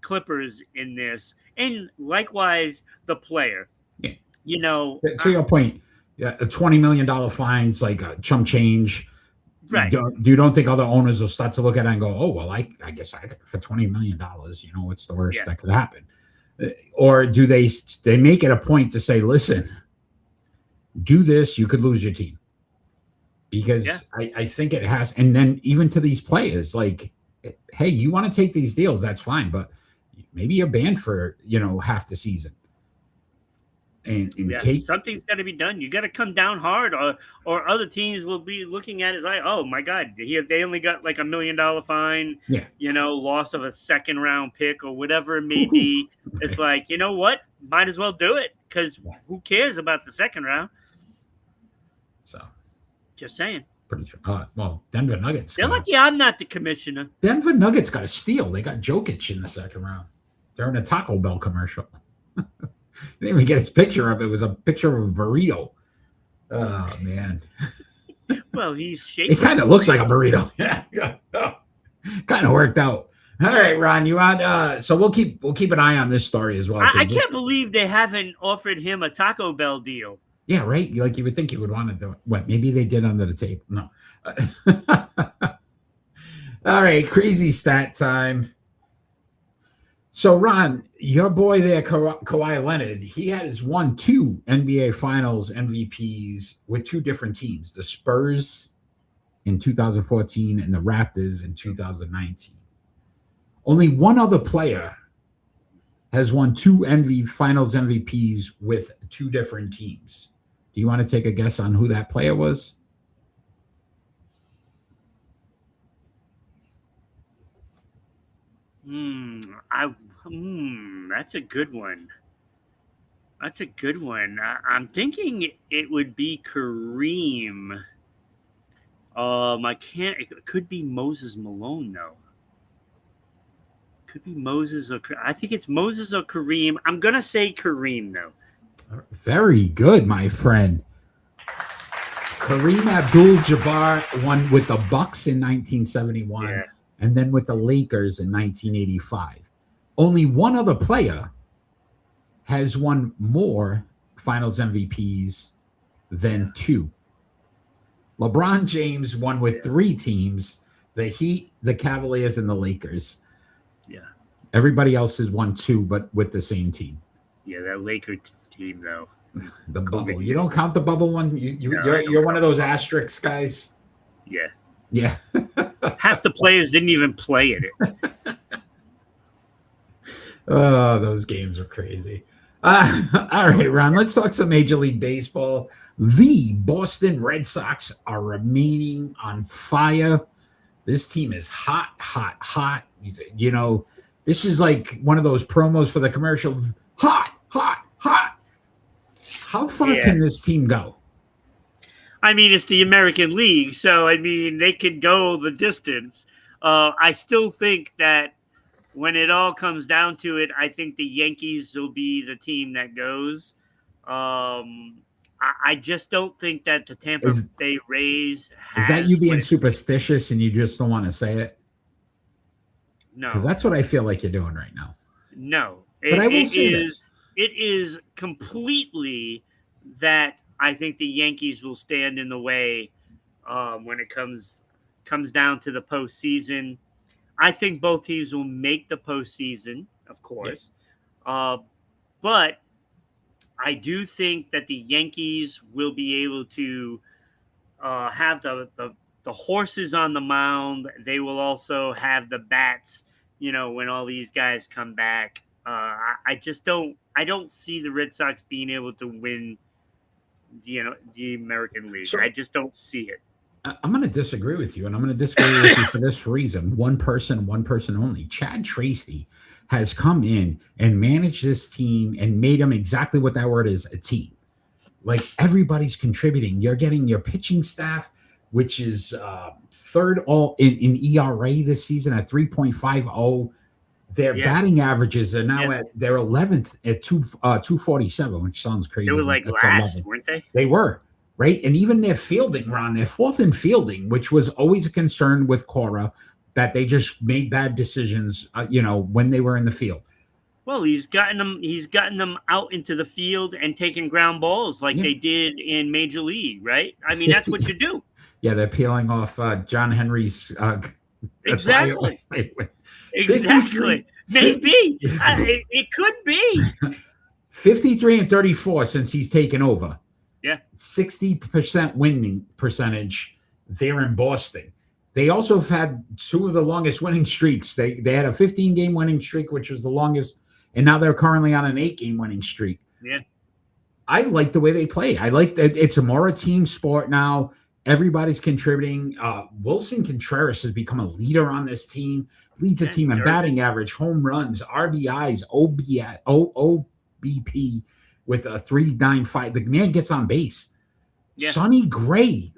Clippers in this, and likewise the player. Yeah. To your point, a $20 million fine's like a chump change. Right. You don't think other owners will start to look at it and go, oh, well, I guess I could, for $20 million, what's the worst that could happen? Or do they make it a point to say, listen, do this, you could lose your team? Because I think it has. And then even to these players, like, hey, you want to take these deals, that's fine. But maybe you're banned for, half the season. And something's got to be done. You got to come down hard, or other teams will be looking at it like, oh my God, they only got like $1 million fine, loss of a second round pick or whatever it may be. It's like, you know what? Might as well do it because who cares about the second round? So, just saying. Pretty sure. Well, Denver Nuggets. They're lucky I'm not the commissioner. Denver Nuggets got a steal. They got Jokic in the second round. They're in a Taco Bell commercial. Didn't even get his picture up. It was a picture of a burrito. Oh man. Well, he's shaking. It kind of looks like a burrito. Yeah. Kind of worked out. All right, Ron, you on? So we'll keep an eye on this story as well. I can't believe they haven't offered him a Taco Bell deal. Yeah, right. Like you would think you would want to do it. What? Maybe they did under the table. No. All right, crazy stat time. So, Ron, your boy there, Kawhi Leonard, he has won 2 NBA Finals MVPs with 2 different teams, the Spurs in 2014 and the Raptors in 2019. Only one other player has won 2 Finals MVPs with 2 different teams. Do you want to take a guess on who that player was? That's a good one. That's a good one. I'm thinking it would be Kareem. I can't. It could be Moses Malone though. Could be Moses or I think it's Moses or Kareem. I'm gonna say Kareem though. Very good, my friend. Kareem Abdul-Jabbar won with the Bucks in 1971, Yeah. and then with the Lakers in 1985. Only one other player has won more Finals MVPs than two. LeBron James won with three teams: the Heat, the Cavaliers, and the Lakers. Yeah. Everybody else has won two, but with the same team. Yeah, that Laker team though. The bubble. You don't count the bubble one? No, You're one of those asterisks guys? Yeah. Yeah. Half the players didn't even play in it. Oh, those games are crazy. All right, Ron, let's talk some Major League Baseball. The Boston Red Sox are remaining on fire. This team is hot, hot, hot. You know, this is like one of those promos for the commercials. Hot, hot, hot. How far can this team go? I mean, it's the American League, so I mean, they could go the distance. I still think that when it all comes down to it, I think the Yankees will be the team that goes. I just don't think that the Tampa Bay Rays has. Is that you being superstitious and you just don't want to say it? No. Because that's what I feel like you're doing right now. No. But I will say this. It is completely that I think the Yankees will stand in the way when it comes down to the postseason. I think both teams will make the postseason, of course. Yeah. But I do think that the Yankees will be able to have the horses on the mound. They will also have the bats, when all these guys come back. I don't see the Red Sox being able to win the American League. I just don't see it. I'm going to disagree with you, and I'm going to disagree with you for this reason. One person only. Chad Tracy has come in and managed this team and made them exactly what that word is, a team. Like, everybody's contributing. You're getting your pitching staff, which is third all in ERA this season at 3.50. Their batting averages are now at their 11th at 247, which sounds crazy. They were like last, 11th. Weren't they? They were, right? And even their fielding, Ron, they're fourth in fielding, which was always a concern with Cora, that they just made bad decisions, when they were in the field. Well, he's gotten them out into the field and taking ground balls like they did in Major League, right? I mean, that's what you do. Yeah, they're peeling off John Henry's exactly. Exactly. Maybe. It could be. 53 and 34 since he's taken over. Yeah. 60% winning percentage there in Boston. They also have had two of the longest winning streaks. They had a 15-game winning streak, which was the longest, and now they're currently on an 8-game winning streak. Yeah. I like the way they play. I like that it's a more a team sport now. Everybody's contributing. Wilson Contreras has become a leader on this team, leads the team in batting average, home runs, RBIs, OBP with a 3.95. The man gets on base. Yeah. Sonny Gray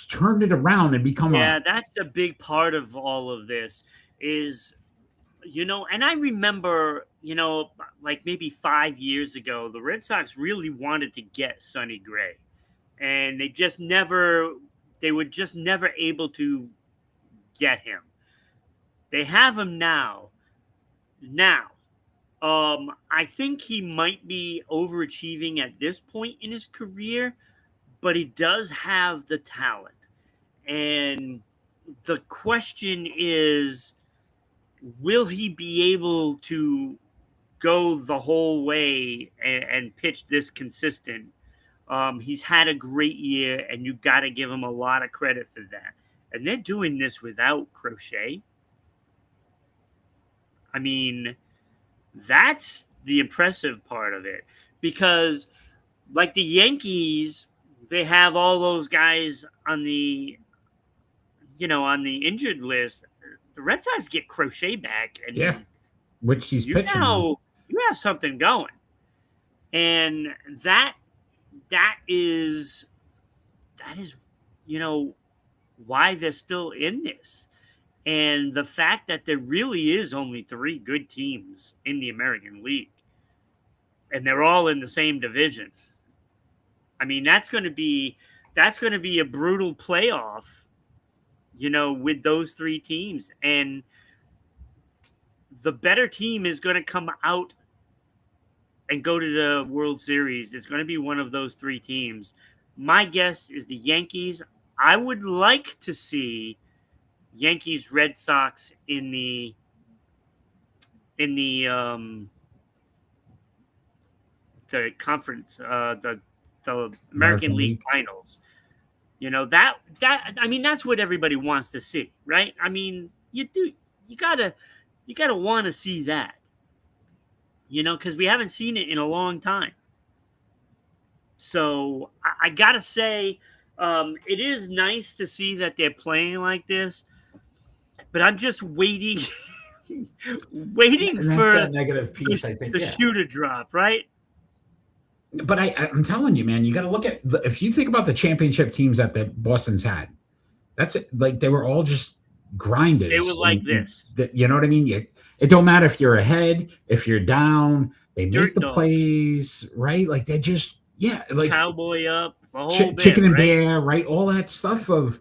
turned it around and become that's a big part of all of this is, and I remember, maybe 5 years ago, the Red Sox really wanted to get Sonny Gray, and they were just never able to get him. They have him now. I think he might be overachieving at this point in his career, but he does have the talent. And the question is, will he be able to go the whole way and pitch this consistent? He's had a great year, and you got to give him a lot of credit for that. And they're doing this without Crochet. I mean, that's the impressive part of it. Because, like the Yankees, they have all those guys on the injured list. The Red Sox get Crochet back, and which he's you pitching. know you have something going, and that is why they're still in this. And the fact that there really is only 3 good teams in the American League, and they're all in the same division. I mean, that's going to be a brutal playoff, with those 3 teams, and the better team is going to come out and go to the World Series. It's going to be one of those 3 teams. My guess is the Yankees. I would like to see Yankees Red Sox in the conference, the American League Finals. That I mean, that's what everybody wants to see, right? I mean, you gotta want to see that, because we haven't seen it in a long time. So I gotta say, it is nice to see that they're playing like this, but I'm just waiting for that negative piece. I think the shoe to drop, right? But I'm telling you, man, you got to look at if you think about the championship teams that the Boston's had, that's it. Like they were all just grinders. They were like this. You know what I mean? It don't matter if you're ahead, if you're down. They make the plays, right? Like they're just like cowboy up, chicken and bear, right? All that stuff of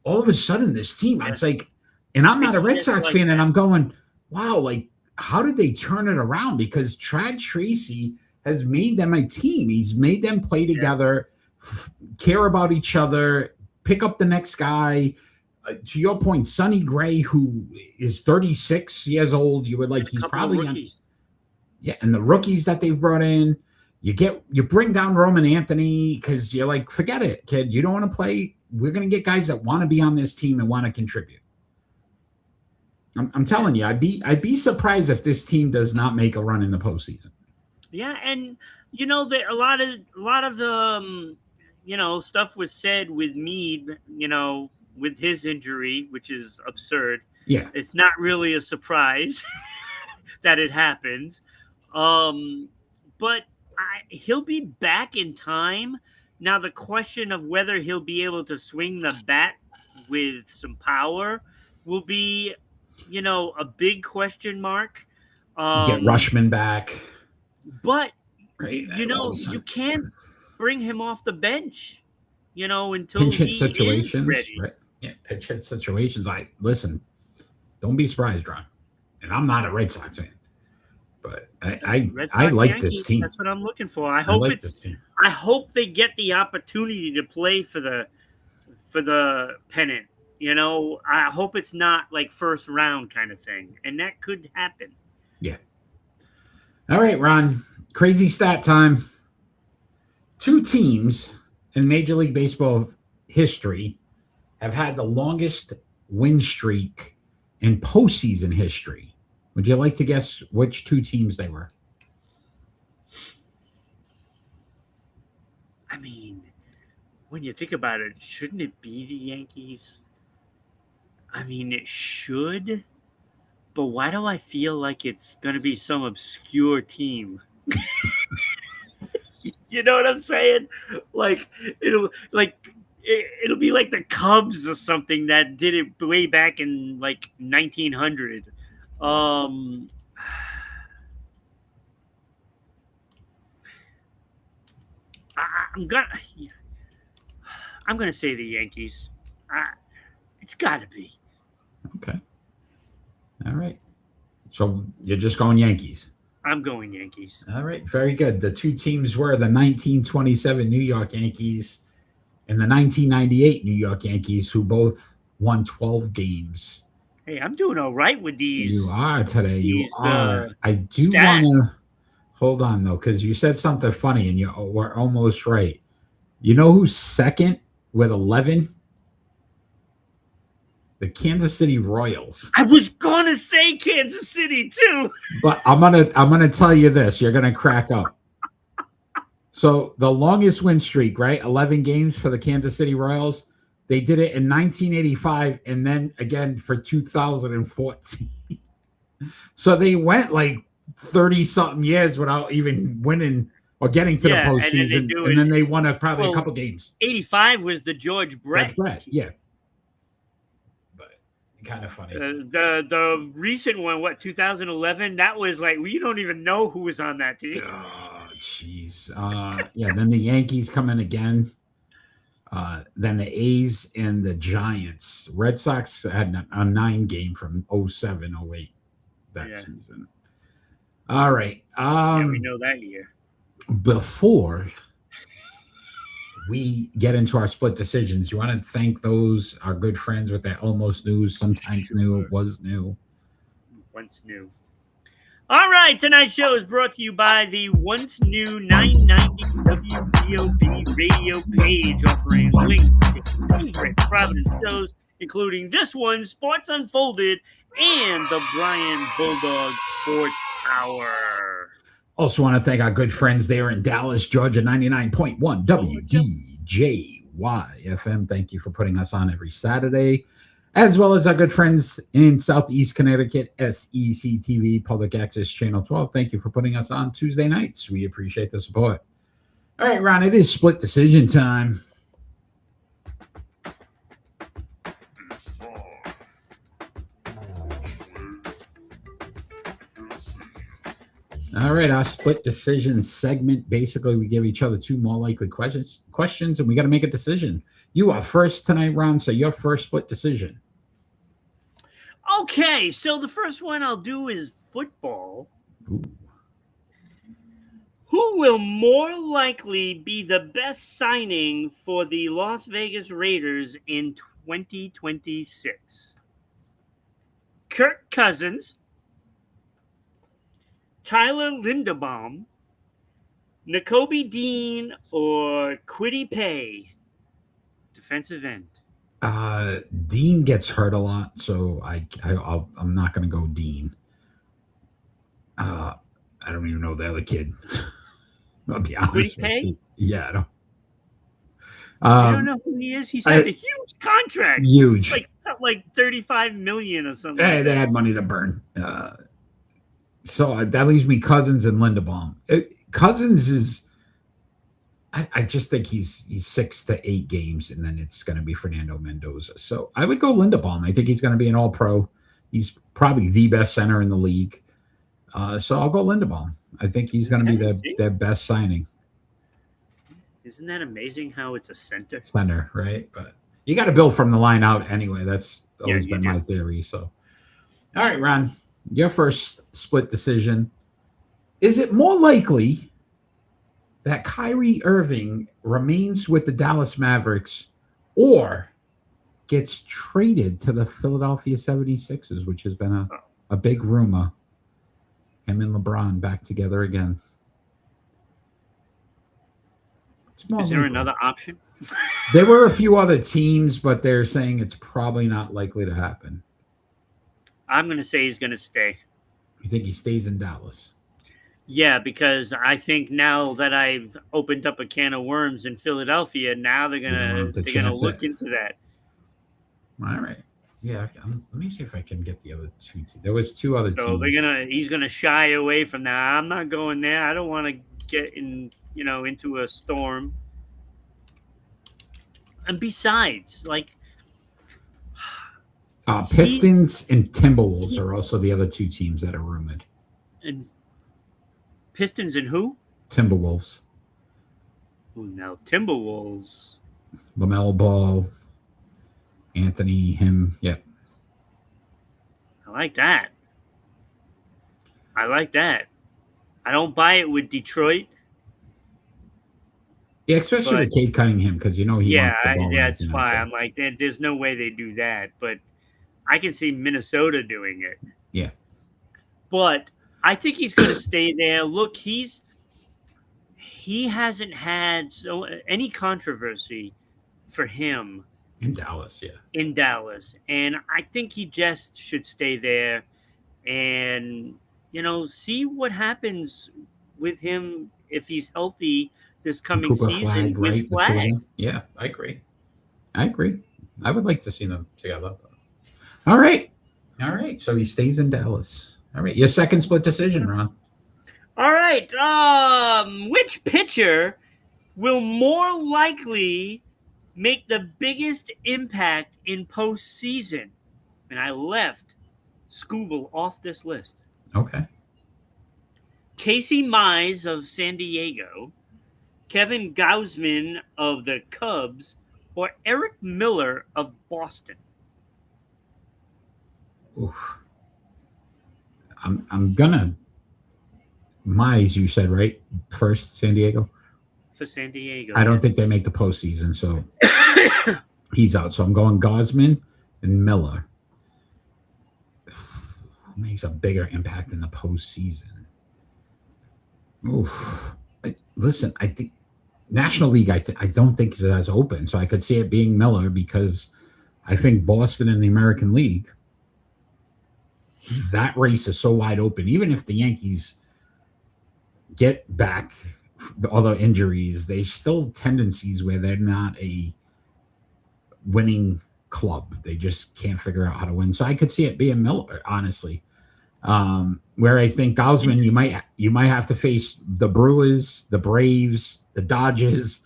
all of a sudden this team. It's like, and I'm not a Red Sox fan, and I'm going, wow, like how did they turn it around? Because Trad Tracy has made them a team. He's made them play together, care about each other, pick up the next guy. To your point, Sonny Gray, who is 36 years old, you would like he's probably and the rookies that they've brought in, you bring down Roman Anthony because you're like, forget it, kid. You don't want to play. We're gonna get guys that want to be on this team and want to contribute. I'm telling you, I'd be surprised if this team does not make a run in the postseason. Yeah, and that a lot of the stuff was said with Meade, with his injury, which is absurd. Yeah, it's not really a surprise that it happened, but he'll be back in time. Now the question of whether he'll be able to swing the bat with some power will be, a big question mark. Get Rushman back. But, you can't bring him off the bench, until pinch hit he situations. Is ready. Right? Yeah, pinch hit situations. Listen, don't be surprised, Ron. And I'm not a Red Sox fan, but I like Yankees, this team. That's what I'm looking for. I hope I hope they get the opportunity to play for the pennant. I hope it's not like first round kind of thing, and that could happen. Yeah. All right, Ron. Crazy stat time. 2 teams in Major League Baseball history have had the longest win streak in postseason history. Would you like to guess which 2 teams they were? I mean, when you think about it, shouldn't it be the Yankees? I mean, it should. But why do I feel like it's going to be some obscure team? You know what I'm saying? Like it'll be like the Cubs or something that did it way back in like 1900. I'm gonna say the Yankees. It's got to be. Okay. All right. So you're just going Yankees. I'm going Yankees. All right. Very good. The 2 teams were the 1927 New York Yankees and the 1998 New York Yankees, who both won 12 games. Hey, I'm doing all right with these. You are today. You are. I do want to hold on, though, because you said something funny and you were almost right. You know who's second with 11? The Kansas City Royals. I was gonna say Kansas City too. But I'm gonna tell you this. You're gonna crack up. So the longest win streak, right? 11 games for the Kansas City Royals. They did it in 1985 and then again for 2014. So they went like 30 something years without even winning or getting to the postseason. And then they won probably a couple games. 85 was the George Brett. Yeah. But kind of funny. The recent one, 2011, that was like, you don't even know who was on that team. Oh, jeez. Yeah, then the Yankees come in again. Then the A's and the Giants. Red Sox had a 9-game from 07, 08 that season. All right. We know that year. Before we get into our split decisions, you want to thank those, our good friends with that almost news, sometimes new, was new. Once new. All right, tonight's show is brought to you by the once new 990 WBOB radio page, offering links to your favorite Providence shows, including this one, Sports Unfolded, and the Brian Bulldog Sports Hour. Also want to thank our good friends there in Dallas, Georgia, 99.1 WDJY FM. Thank you for putting us on every Saturday, as well as our good friends in Southeast Connecticut, S6E32 Public Access Channel 12. Thank you for putting us on Tuesday nights. We appreciate the support. All right, Ron, it is split decision time. All right, our split decision segment. Basically, we give each other two more likely questions, and we got to make a decision. You are first tonight, Ron, so your first split decision. Okay, so the first one I'll do is football. Ooh. Who will more likely be the best signing for the Las Vegas Raiders in 2026? Kirk Cousins, Tyler Linderbaum, Nakobe Dean, or Kwity Paye, defensive end? Dean gets hurt a lot, so I'm not going to go Dean. I don't even know the other kid. I'll be honest. Kwity Paye? Yeah, I don't. I don't know who he is. He signed a huge contract. Huge. Like $35 million or something. Hey, they had money to burn. So that leaves me Cousins and Linderbaum. Cousins is, I just think he's 6 to 8 games, and then it's going to be Fernando Mendoza. So I would go Linderbaum. I think he's going to be an all-pro. He's probably the best center in the league. So I'll go Linderbaum. I think he's going to be their best signing. Isn't that amazing how it's a center? Center, right? But you got to build from the line out anyway. That's always been my theory. So, all right, Ron, your first split decision. Is it more likely that Kyrie Irving remains with the Dallas Mavericks or gets traded to the Philadelphia 76ers, which has been a big rumor? Him and LeBron back together again. Is there another option? There were a few other teams, but they're saying it's probably not likely to happen. I'm going to say he's going to stay. You think he stays in Dallas? Yeah, because I think now that I've opened up a can of worms in Philadelphia, now they're going to look into that. All right. Yeah, let me see if I can get the other two. There was 2 other teams. So he's gonna shy away from that. I'm not going there. I don't want to get into a storm. And besides, Pistons and Timberwolves are also the other 2 teams that are rumored. And Pistons and who? Timberwolves. Ooh, now Timberwolves. LaMelo Ball. Anthony, him, yep. I like that. I don't buy it with Detroit. Yeah, especially with Cade Cunningham, because he wants the ball. Yeah, that's why. I'm like, there's no way they do that. But I can see Minnesota doing it. Yeah. But I think he's going to stay there. Look, he hasn't had any controversy for him. In Dallas, yeah. In Dallas. And I think he just should stay there and, see what happens with him if he's healthy this coming season with Flag. Yeah, I agree. I would like to see them together. All right. So he stays in Dallas. All right. Your second split decision, Ron. All right. Which pitcher will more likely make the biggest impact in postseason? And I left Scooble off this list. Okay. Casey Mize of San Diego, Kevin Gausman of the Cubs, or Eric Miller of Boston? Oof. I'm gonna Mize, you said, right? First, San Diego. For San Diego. I don't think they make the postseason, so he's out. So I'm going Gosman and Miller. Who makes a bigger impact in the postseason? Oof. Listen, I think National League, I don't think is as open, so I could see it being Miller because I think Boston and the American League, that race is so wide open. Even if the Yankees get back all the injuries, there's still tendencies where they're not a winning club. They just can't figure out how to win. So I could see it being Miller, honestly. Where I think Gausman, you might have to face the Brewers, the Braves, the Dodgers.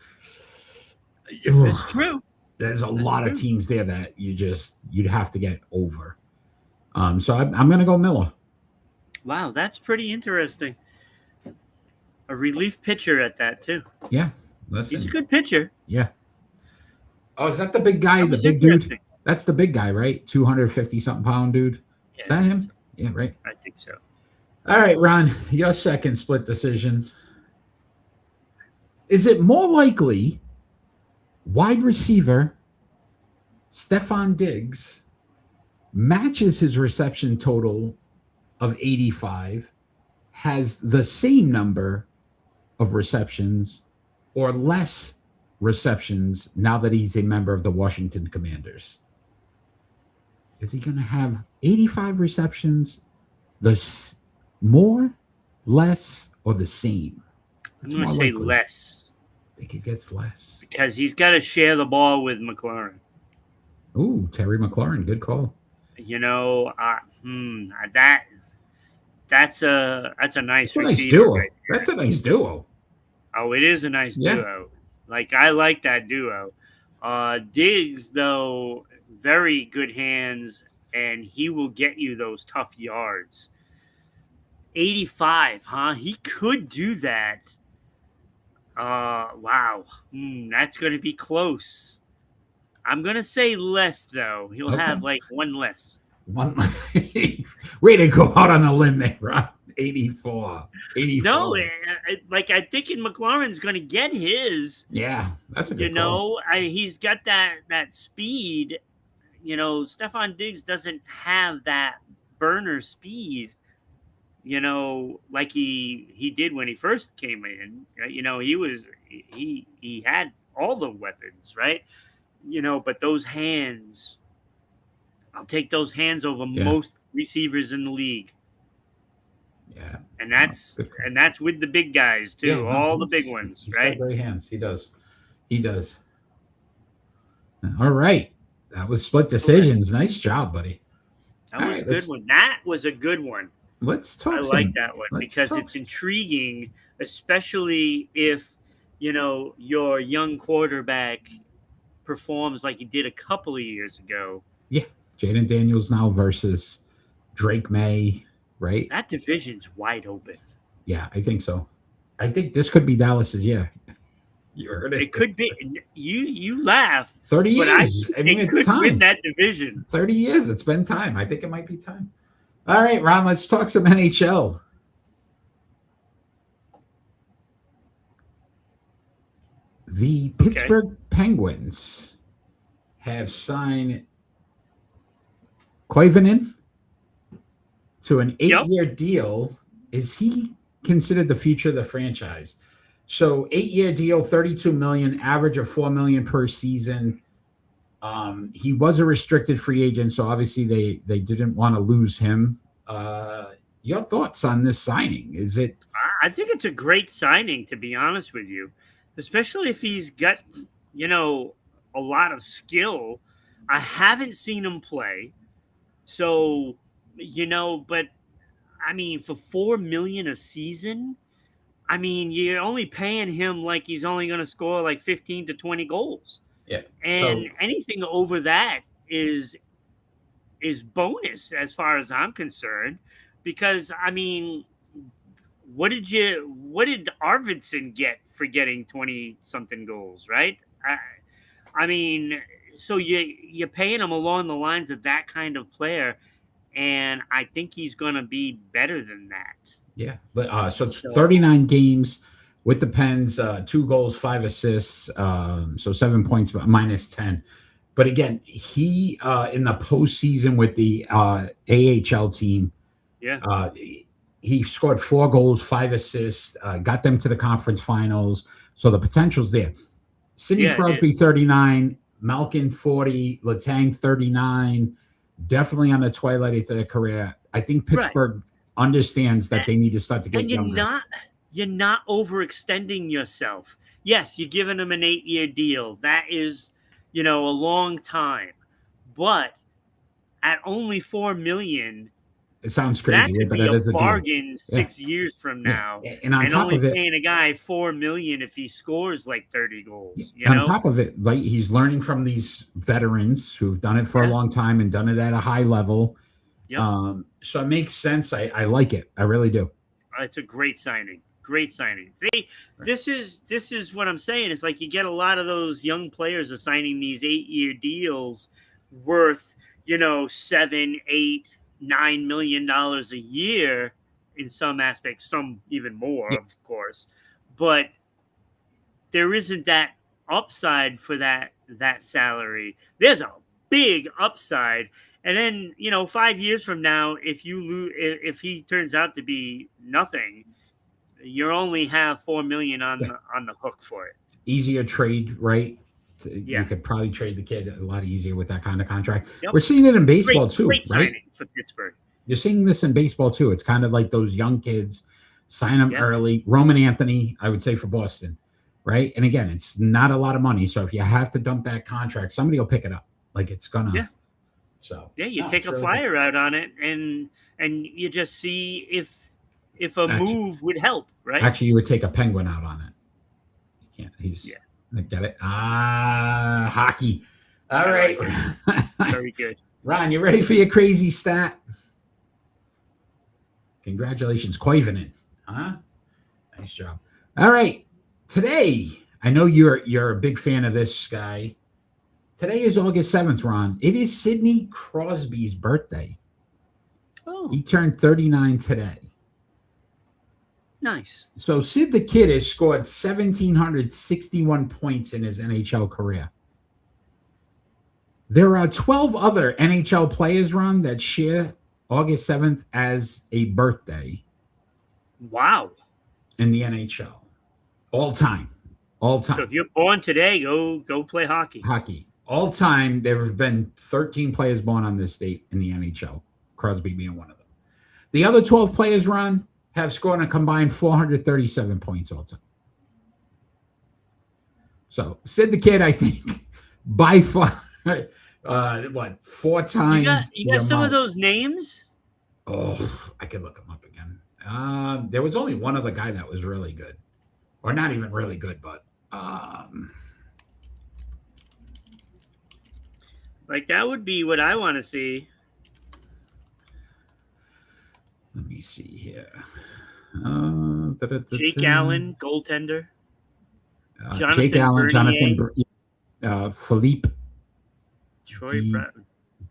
It's true. There's a lot of teams there that you'd have to get over. So I'm going to go Miller. Wow, that's pretty interesting. A relief pitcher at that too. Yeah, listen. He's a good pitcher. Yeah. Oh, is that the big guy? The big dude? That's the big guy, right? 250 something pound dude. Yeah, is that him? So. Yeah, right. I think so. All right, Ron, your second split decision. Is it more likely wide receiver Stephon Diggs matches his reception total of 85, has the same number of receptions or less receptions now that he's a member of the Washington Commanders? Is he going to have 85 receptions, more, less, or the same? I'm going to say less. I think he gets less. Because he's got to share the ball with McLaurin. Ooh, Terry McLaurin. Good call. You know, that's a nice receiver. Duo. Right, that's a nice duo. Oh, it is a nice duo. Like, I like that duo. Diggs, though, very good hands, and he will get you those tough yards. 85, huh? He could do that. Wow. That's going to be close. I'm going to say less, though. He'll have, like, one less. Way to go out on a limb there, Rob. 84. No, like, I think McLaurin's going to get his. Yeah, that's a good call. He's got that speed. You know, Stephon Diggs doesn't have that burner speed, you know, like he did when he first came in. You know, he had all the weapons, right? You know, but those hands, I'll take those hands over most receivers in the league. Yeah. And that's with the big guys too, all the big ones, he's right? Got great hands. He does. All right. That was split decisions. Nice job, buddy. That was a good one. That was a good one. Let's talk. I like that one because it's intriguing, especially if, you know, your young quarterback performs like he did a couple of years ago. Yeah. Jaden Daniels now versus Drake May, right? That division's wide open. Yeah, I think so. I think this could be Dallas's year. You heard it. It could be. You laugh. 30 years. I mean, it's time. Win that division. 30 years. It's been time. I think it might be time. All right, Ron, let's talk some NHL. The Pittsburgh Penguins have signed Koivunen to an 8-year deal. Is he considered the future of the franchise? So 8-year deal, $32 million, average of $4 million per season. He was a restricted free agent, so obviously they didn't want to lose him. Your thoughts on this signing? Is it? I think it's a great signing, to be honest with you, especially if he's got, you know, a lot of skill. I haven't seen him play, so, you know, but I mean, for $4 million a season, I mean, you're only paying him like he's only going to score like 15 to 20 goals, Yeah. and anything over that is bonus as far as I'm concerned, because I mean, what did Arvidsson get for getting 20 something goals, right? I mean, so you're paying him along the lines of that kind of player, and I think he's going to be better than that. Yeah, but so it's 39 games with the Pens, 2 goals, 5 assists, so 7 points, but minus 10. But again, he in the postseason with the AHL team, Yeah, he scored 4 goals, 5 assists, got them to the conference finals. So the potential's there. Sidney Crosby, 39, Malkin, 40, Letang, 39, definitely on the twilight of their career. I think Pittsburgh understands that they need to start to get younger. You're not overextending yourself. Yes, you're giving him an 8-year deal. That is, a long time. But at only $4 million, it sounds crazy, that could but be it is a a bargain deal. 6 years from now. Yeah. And on top only of it, paying a guy $4 million if he scores like 30 goals. On top of it, like, he's learning from these veterans who've done it for a long time and done it at a high level. Yep. So it makes sense. I like it. I really do. It's a great signing. Great signing. This is what I'm saying. It's like you get a lot of those young players are signing these 8-year deals worth, $7, $8, $9 million a year in some aspects, some even more, of course. But there isn't that upside for that salary. There's a big upside. And then, 5 years from now, if he turns out to be nothing, you only have $4 million on the hook for it. Easier trade, right? Yeah. You could probably trade the kid a lot easier with that kind of contract. Yep. We're seeing it in baseball too, great right? Signing for Pittsburgh. You're seeing this in baseball too. It's kind of like those young kids, sign them early. Roman Anthony, I would say, for Boston, right? And again, it's not a lot of money. So if you have to dump that contract, somebody will pick it up. Like, it's gonna. Yeah. So you take a flyer out on it, and you just see if a move would help, right? Actually, you would take a Penguin out on it. You can't. Get it? Hockey. All right. Very good. Ron, you ready for your crazy stat? Congratulations, Koivunen. Huh? Nice job. All right. Today, I know you're a big fan of this guy. Today is August 7th, Ron. It is Sidney Crosby's birthday. Oh. He turned 39 today. Nice. So Sid the Kid has scored 1,761 points in his NHL career. There are 12 other NHL players, Ron, that share August 7th as a birthday. Wow. In the NHL. All time. So if you're born today, go play hockey. All time, there have been 13 players born on this date in the NHL, Crosby being one of them. The other 12 players, Ron, have scored a combined 437 points all time. So Sid the Kid, I think, by far, 4 times. You got some of those names? Oh, I could look them up again. There was only one other guy that was really good, or not even really good, but like, that would be what I want to see. Let me see here. Jake Allen, goaltender. Jake Allen, Jonathan, Philippe. Troy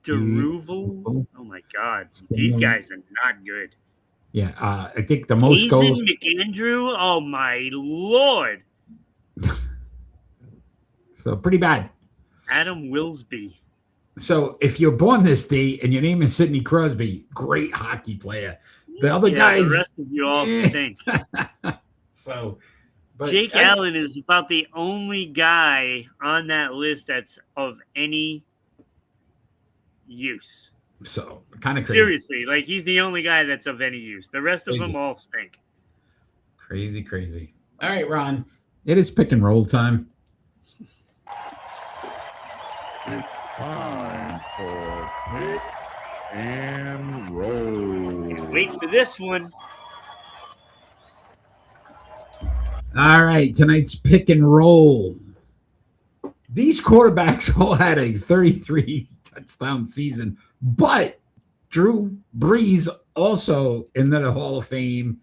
Derouvel. Oh my God, these guys are not good. Yeah, I think the most goals. McAndrew. Oh my Lord. So pretty bad. Adam Wilsby. So if you're born this day and your name is Sidney Crosby, great hockey player. The other guys, the rest of you all stink. So, Jake Allen is about the only guy on that list that's of any use. So kind of crazy. Seriously, like, he's the only guy that's of any use. The rest of them all stink. Crazy. All right, Ron. It is pick and roll time. It's time for pick and roll. Wait for this one. All right, tonight's pick and roll. These quarterbacks all had a 33 touchdown season, but Drew Brees also in the Hall of Fame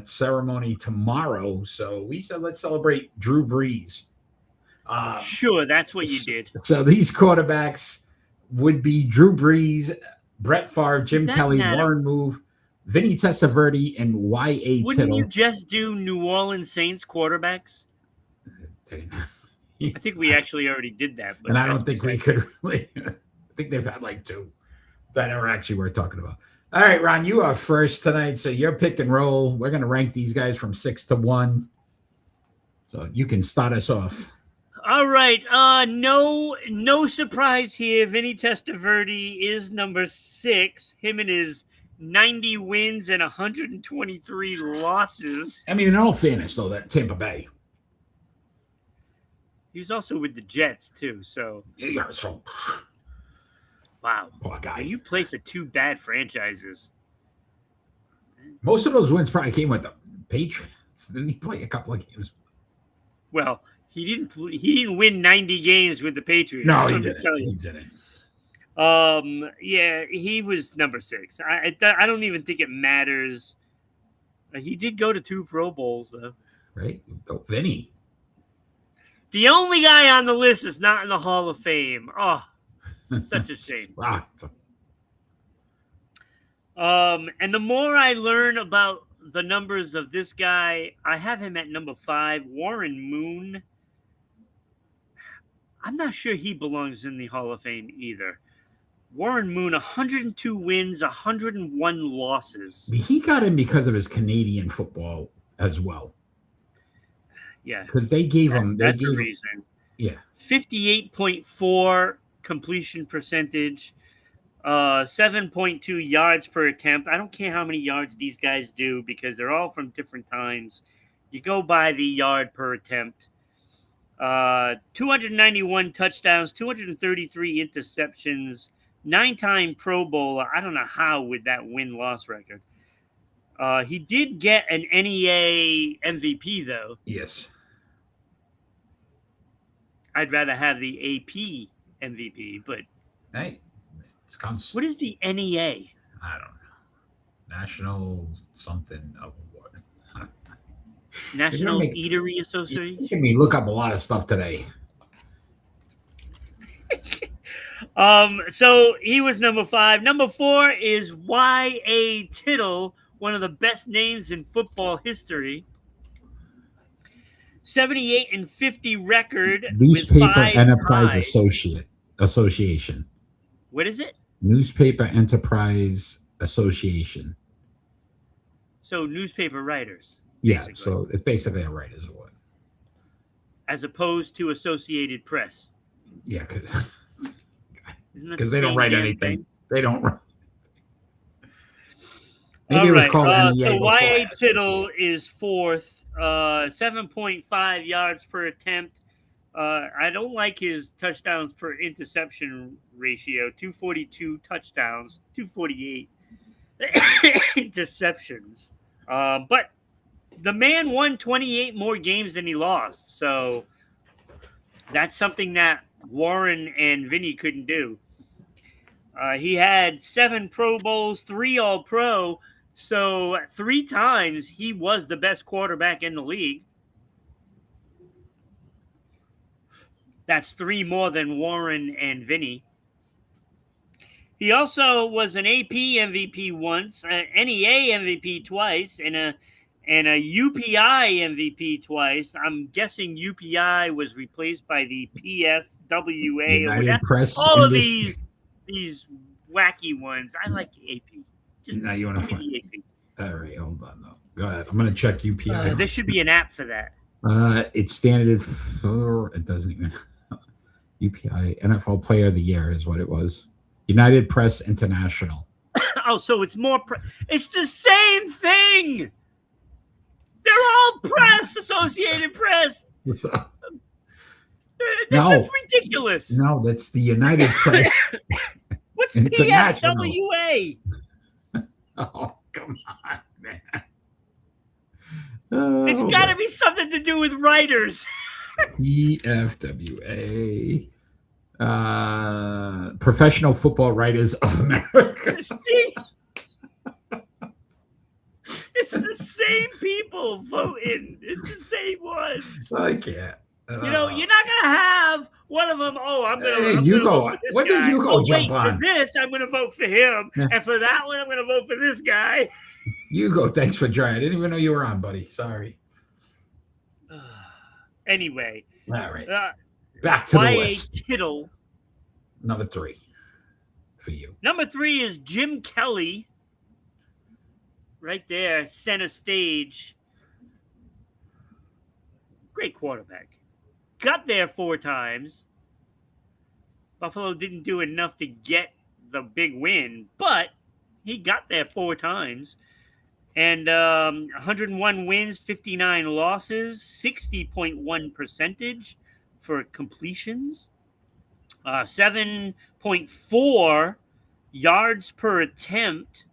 ceremony tomorrow. So we said let's celebrate Drew Brees. Sure, that's what you did. So these quarterbacks would be Drew Brees, Brett Favre, Jim Kelly, Warren Moon, Vinny Testaverde, and Y.A. Wouldn't Tittle. you just do New Orleans Saints quarterbacks? I think we actually already did that. But and I don't think we could really. I think they've had like two that are actually worth talking about. All right, Ron, you are first tonight. So your pick and roll. We're going to rank these guys from 6 to 1. So you can start us off. All right. No surprise here. Vinny Testaverde is number 6. Him and his 90 wins and 123 losses. I mean, in all fairness, though, that Tampa Bay. He was also with the Jets, too. So, Yeah, so wow. poor guy. You play for 2 bad franchises. Most of those wins probably came with the Patriots. Didn't he play a couple of games? Well, he didn't win 90 games with the Patriots. No, he didn't. He didn't. Yeah, he was number 6. I don't even think it matters. He did go to 2 Pro Bowls, though. Right? Go Vinny. The only guy on the list is not in the Hall of Fame. Oh, such a shame. Wow. And the more I learn about the numbers of this guy, I have him at number 5, Warren Moon. I'm not sure he belongs in the Hall of Fame either. Warren Moon, 102 wins, 101 losses. He got in because of his Canadian football as well. Yeah. Because they gave him. That's the reason. Yeah. 58.4 completion percentage, 7.2 yards per attempt. I don't care how many yards these guys do because they're all from different times. You go by the yard per attempt. 291 touchdowns, 233 interceptions, 9-time Pro Bowler. I don't know how with that win-loss record. He did get an NEA MVP, though. Yes. I'd rather have the AP MVP, but... Hey, it's what is the NEA? I don't know. National something award. National Eatery Association? You made me look up a lot of stuff today. So he was number 5. Number 4 is Y.A. Tittle, one of the best names in football history. 78-50 record. Newspaper Enterprise Association. What is it? Newspaper Enterprise Association. So newspaper writers. Yeah, basically. so it's basically a writer's award. As opposed to Associated Press. Yeah, because they don't write anything. Thing? They don't write. Maybe it was called NEA. So Y.A. Tittle is 4th, 7.5 yards per attempt. I don't like his touchdowns per interception ratio. 242 touchdowns, 248 interceptions. But the man won 28 more games than he lost. So that's something that Warren and Vinny couldn't do. He had 7 Pro Bowls, 3 All-Pro. So 3 times he was the best quarterback in the league. That's 3 more than Warren and Vinny. He also was an AP MVP once, an NEA MVP twice, and a UPI MVP twice. I'm guessing UPI was replaced by the PFWA or whatever. Press all of Industry. these wacky ones. I like AP. Just now you want to give find me the AP. All right, hold on though. Go ahead. I'm gonna check UPI. There should be an app for that. It's standard for it doesn't even UPI NFL Player of the Year is what it was. United Press International. Oh, so it's more it's the same thing. They're all press, Associated Press. That's ridiculous. No, that's the United Press. What's International. PFWA? Oh. Come on, man. It's got to be something to do with writers. PFWA. Professional Football Writers of America. See? It's the same people voting. It's the same ones. I can't. You're not gonna have one of them. Oh, I'm gonna. Hey, I'm you gonna go. vote for this When guy. did you go oh, jump wait, on? For this, I'm gonna vote for him, Yeah. and for that one, I'm gonna vote for this guy. You go. Thanks for trying. I didn't even know you were on, buddy. Sorry. Anyway, All right. Back to the list. Kittle. Number 3 for you. Number 3 is Jim Kelly. Right there, center stage. Great quarterback. Got there 4 times. Buffalo didn't do enough to get the big win, but he got there 4 times. And 101 wins, 59 losses, 60.1 percentage for completions. 7.4 yards per attempt.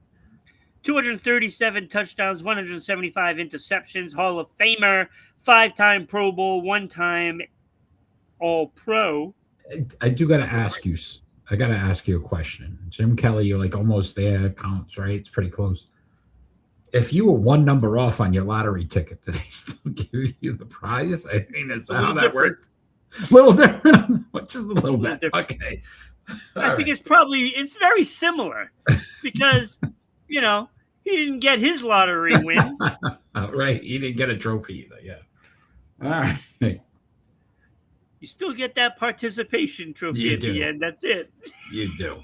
237 touchdowns, 175 interceptions, Hall of Famer, 5-time Pro Bowl, 1-time All-Pro. I do got to ask you. I got to ask you a question. Jim Kelly, you're like almost there. Counts, right? It's pretty close. If you were one number off on your lottery ticket, do they still give you the prize? I mean, is that how that works? A little different. Just a little bit. Okay. I think it's very similar because, he didn't get his lottery win. Right. He didn't get a trophy either. Yeah. All right. You still get that participation trophy at the end. That's it. You do.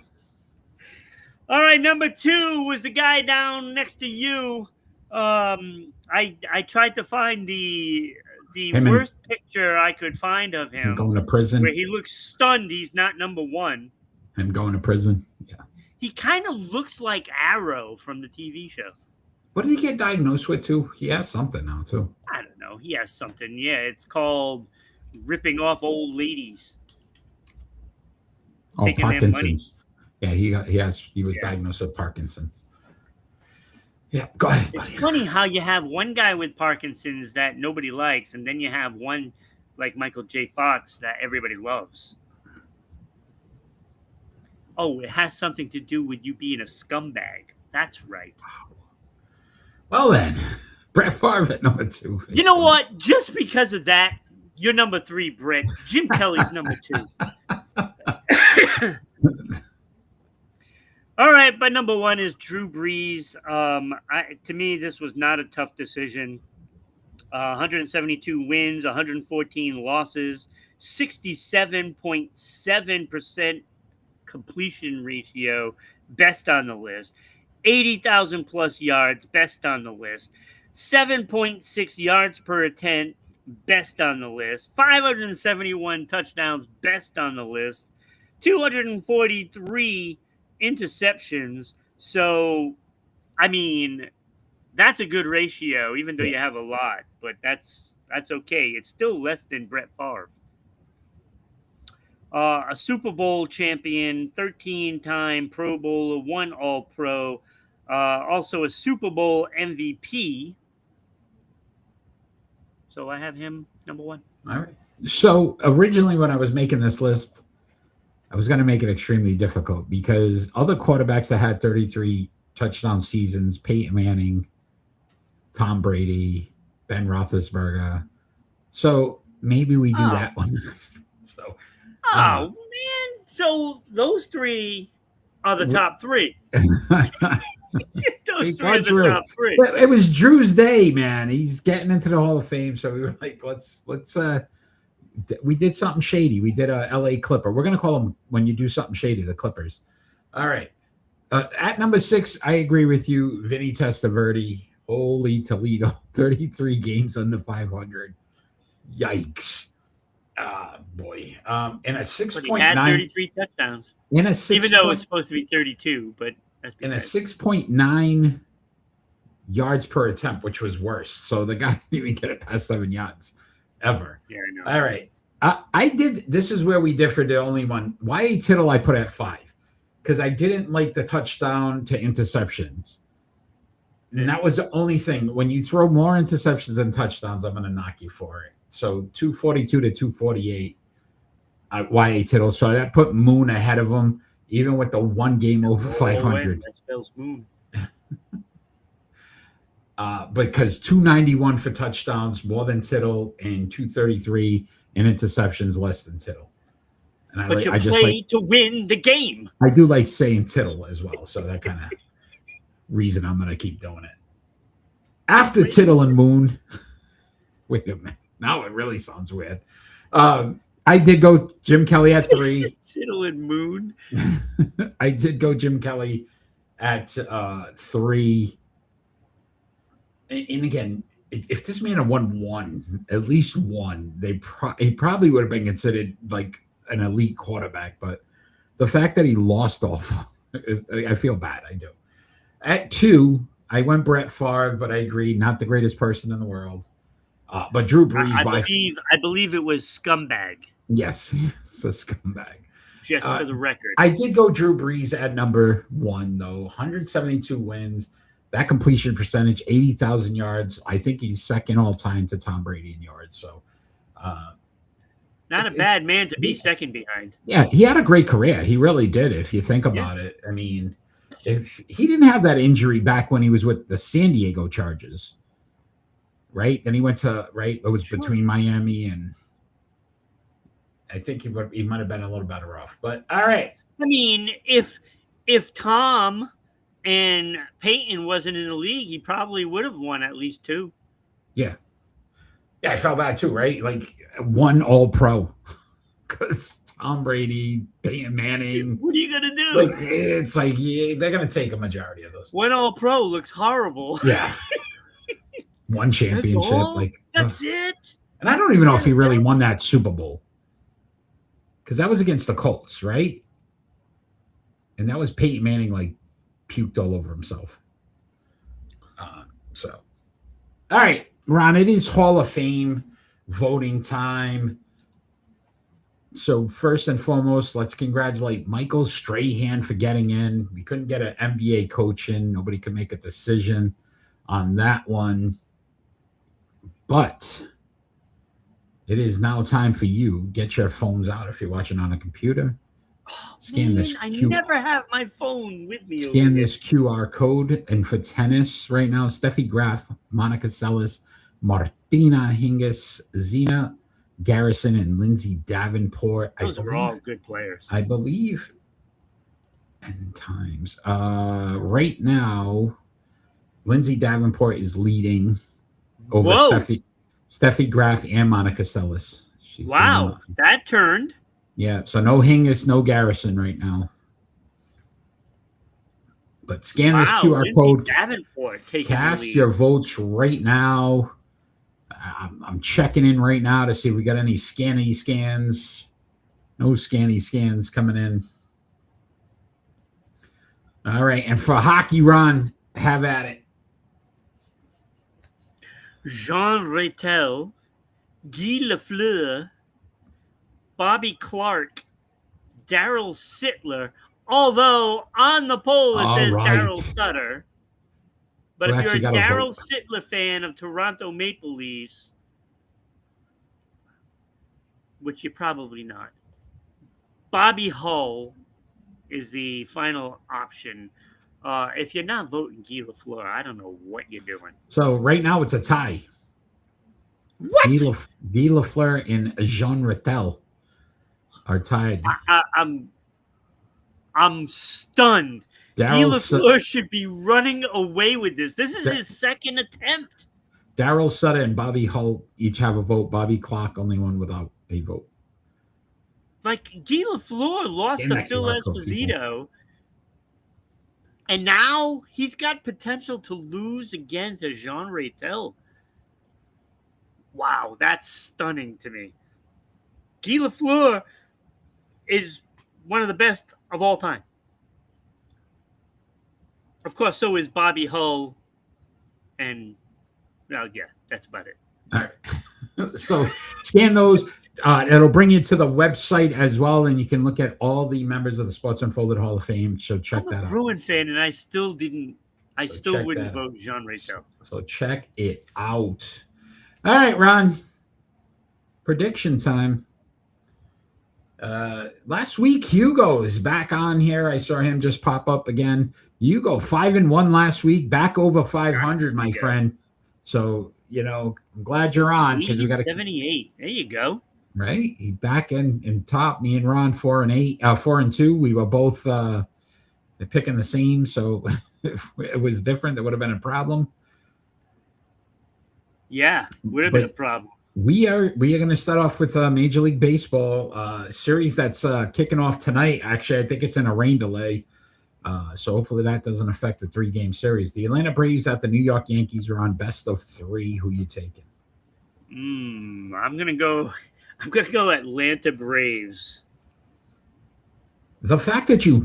All right. Number 2 was the guy down next to you. I tried to find the worst picture I could find of him. Going to prison. Where he looks stunned. He's not number 1. Him going to prison. Yeah. He kind of looks like Arrow from the TV show. What did he get diagnosed with, too? He has something now, too. I don't know. He has something. Yeah, it's called ripping off old ladies. Oh, Parkinson's. Yeah, he was diagnosed with Parkinson's. Yeah, go ahead. It's funny how you have one guy with Parkinson's that nobody likes, and then you have one like Michael J. Fox that everybody loves. Oh, it has something to do with you being a scumbag. That's right. Well then, Brett Favre at number 2. You know what? Just because of that, you're number 3, Brett. Jim Kelly's number 2. All right, but number 1 is Drew Brees. To me, this was not a tough decision. 172 wins, 114 losses, 67.7% completion ratio, best on the list. 80,000 plus yards, best on the list. 7.6 yards per attempt, best on the list. 571 touchdowns, best on the list. 243 interceptions. So, I mean, that's a good ratio, even though you have a lot. But that's okay. It's still less than Brett Favre. A Super Bowl champion, 13-time Pro Bowler, 1 All-Pro, also a Super Bowl MVP. So I have him number 1. All right. So originally when I was making this list, I was going to make it extremely difficult because other quarterbacks that had 33 touchdown seasons, Peyton Manning, Tom Brady, Ben Roethlisberger. So maybe we do that one. So. Man. So those 3 are the top 3. Those 3 are the top 3. But it was Drew's day, man. He's getting into the Hall of Fame. So we were like, let's we did something shady. We did a LA Clipper. We're going to call them, when you do something shady, the Clippers. All right. At number 6, I agree with you. Vinny Testaverde. Holy Toledo. 33 games under 500. Yikes. Boy. In a 6.9. He had 33 touchdowns. In a 6. Even though it's supposed to be 32, but that's in a 6.9 yards per attempt, which was worse. So the guy didn't even get it past 7 yards ever. Yeah, I know. All right. I did. This is where we differed. The only one. Y.A. Tittle I put at 5 because I didn't like the touchdown to interceptions. And that was the only thing. When you throw more interceptions than touchdowns, I'm going to knock you for it. So 242 to 248, Y.A. Tittle. So that put Moon ahead of him, even with the one game over 500. That spells Moon. Because 291 for touchdowns, more than Tittle, and 233 in interceptions, less than Tittle. And but you play to win the game. I do like saying Tittle as well, so that kind of reason I'm going to keep doing it. After Tittle and Moon, wait a minute. Now it really sounds weird. I did go Jim Kelly at 3. Tittle and Moon. I did go Jim Kelly at 3. And again, if this man had won one, at least one, he probably would have been considered like an elite quarterback. But the fact that he lost off, I feel bad. I do. At 2, I went Brett Favre, but I agree, not the greatest person in the world. But Drew Brees, I believe it was scumbag. Yes, it's a scumbag. Just for the record, I did go Drew Brees at number 1, though. 172 wins. That completion percentage, 80,000 yards. I think he's second all time to Tom Brady in yards. So, not a bad man to be second behind. Yeah, he had a great career. He really did. If you think about it, I mean, if he didn't have that injury back when he was with the San Diego Chargers, right? Then he went to It was between Miami and I think he might have been a little better off. But all right. I mean, if Tom and Peyton wasn't in the league, he probably would have won at least 2. Yeah. Yeah, I felt bad too, right? Like 1 All-Pro. Because Tom Brady, Peyton Manning. What are you going to do? Like, it's like, yeah, they're going to take a majority of those. 1 All-Pro looks horrible. Yeah. 1 championship. That's it. And I don't even know if he really won that Super Bowl. Because that was against the Colts, right? And that was Peyton Manning, like, puked all over himself. All right, Ron, it is Hall of Fame voting time. So first and foremost, let's congratulate Michael Strahan for getting in. We couldn't get an NBA coach in. Nobody could make a decision on that one. But it is now time for you. Get your phones out if you're watching on a computer. Scan this. I never have my phone with me. Scan this QR code. And for tennis right now, Steffi Graf, Monica Seles, Martina Hingis, Zena Garrison, and Lindsay Davenport. Those are all good players. I believe. And times. Right now, Lindsay Davenport is leading over Steffi Graf and Monica Seles. Wow, that turned. Yeah, so no Hingis, no Garrison right now. But scan this QR code. Cast your votes right now. I'm checking in right now to see if we got any scanny scans. No scanny scans coming in. All right, and for hockey, Ron, have at it. Jean Reitel, Guy Lafleur, Bobby Clark, Daryl Sittler, although on the poll it says Daryl Sutter. But if you're a Daryl Sittler fan of Toronto Maple Leafs, which you're probably not, Bobby Hull is the final option. If you're not voting Guy Lafleur, I don't know what you're doing. So right now it's a tie. What? Guy Lafleur and Jean Rattel are tied. I'm stunned. Guy Lafleur should be running away with this. This is his second attempt. Daryl Sutter and Bobby Hull each have a vote. Bobby Clark only one without a vote. Like, Guy Lafleur lost to Phil Esposito. And now he's got potential to lose again to Jean Reitel. Wow, that's stunning to me. Guy Lafleur is one of the best of all time. Of course, so is Bobby Hull. And, well, yeah, that's about it. All right. So scan those. It'll bring you to the website as well, and you can look at all the members of the Sports Unfolded Hall of Fame. So check that out. I'm a Bruin fan, and I still didn't I So still check wouldn't that vote Jean Rito. So check it out. All right, Ron. Prediction time. Last week, Hugo is back on here. I saw him just pop up again. Hugo 5-1 last week, back over 500, my friend. So I'm glad you're on because we got to 78. There you go. Right, he back in top. Me and Ron 4-8, 4-2. We were both picking the same. So if it was different, that would have been a problem. Yeah, would have been a problem. We are going to start off with Major League Baseball series that's kicking off tonight. Actually, I think it's in a rain delay, so hopefully that doesn't affect the 3-game series. The Atlanta Braves at the New York Yankees are on best of 3. Who you taking? I'm gonna go Atlanta Braves. The fact that you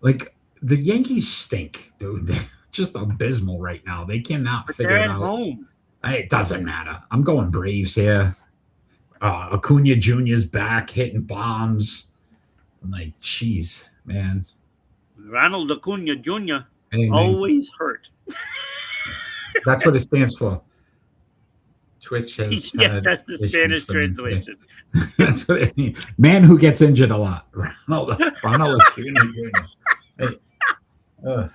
like the Yankees stink, dude. They're just abysmal right now. They cannot figure it out. Home. It doesn't matter. I'm going Braves here. Acuna Jr.'s back hitting bombs. I'm like, jeez, man. Ronald Acuna Jr. Hey, always hurt. That's what it stands for. Twitch has yes, that's the Spanish translation. That's what it means. Man who gets injured a lot. Ronald Acuna Jr. Hey, oh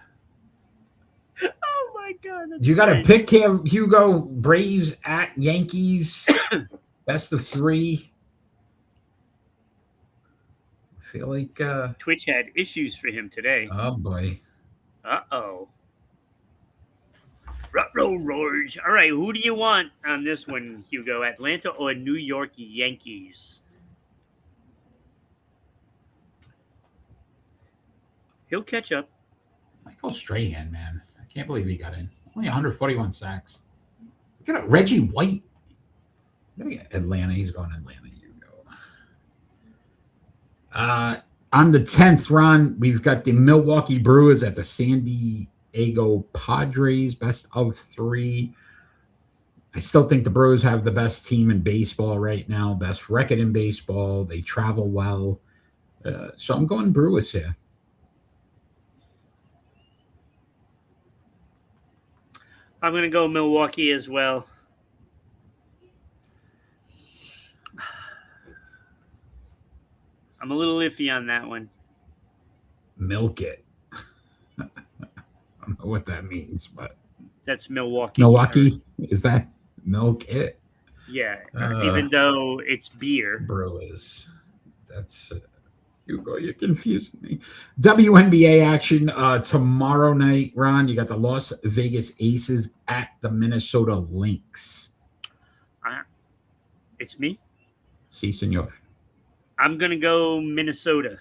my God! You got to pick here, Hugo. Braves at Yankees, best of 3. I feel like Twitch had issues for him today. Oh boy. Uh-oh. Roars. All right, who do you want on this one, Hugo? Atlanta or New York Yankees? He'll catch up. Michael Strahan, man. I can't believe he got in. Only 141 sacks. Look at Reggie White. Atlanta. He's going to Atlanta. You go. On the 10th, Ron, we've got the Milwaukee Brewers at the San Diego Padres, best of 3. I still think the Brewers have the best team in baseball right now, best record in baseball. They travel well. So I'm going Brewers here. I'm going to go Milwaukee as well. I'm a little iffy on that one. Milk it. I don't know what that means, but that's Milwaukee. Milwaukee? Is that milk it? Yeah, even though it's beer. Brewers. That's Hugo, you're confusing me. WNBA action tomorrow night, Ron. You got the Las Vegas Aces at the Minnesota Lynx. It's me? Si, senor. I'm going to go Minnesota.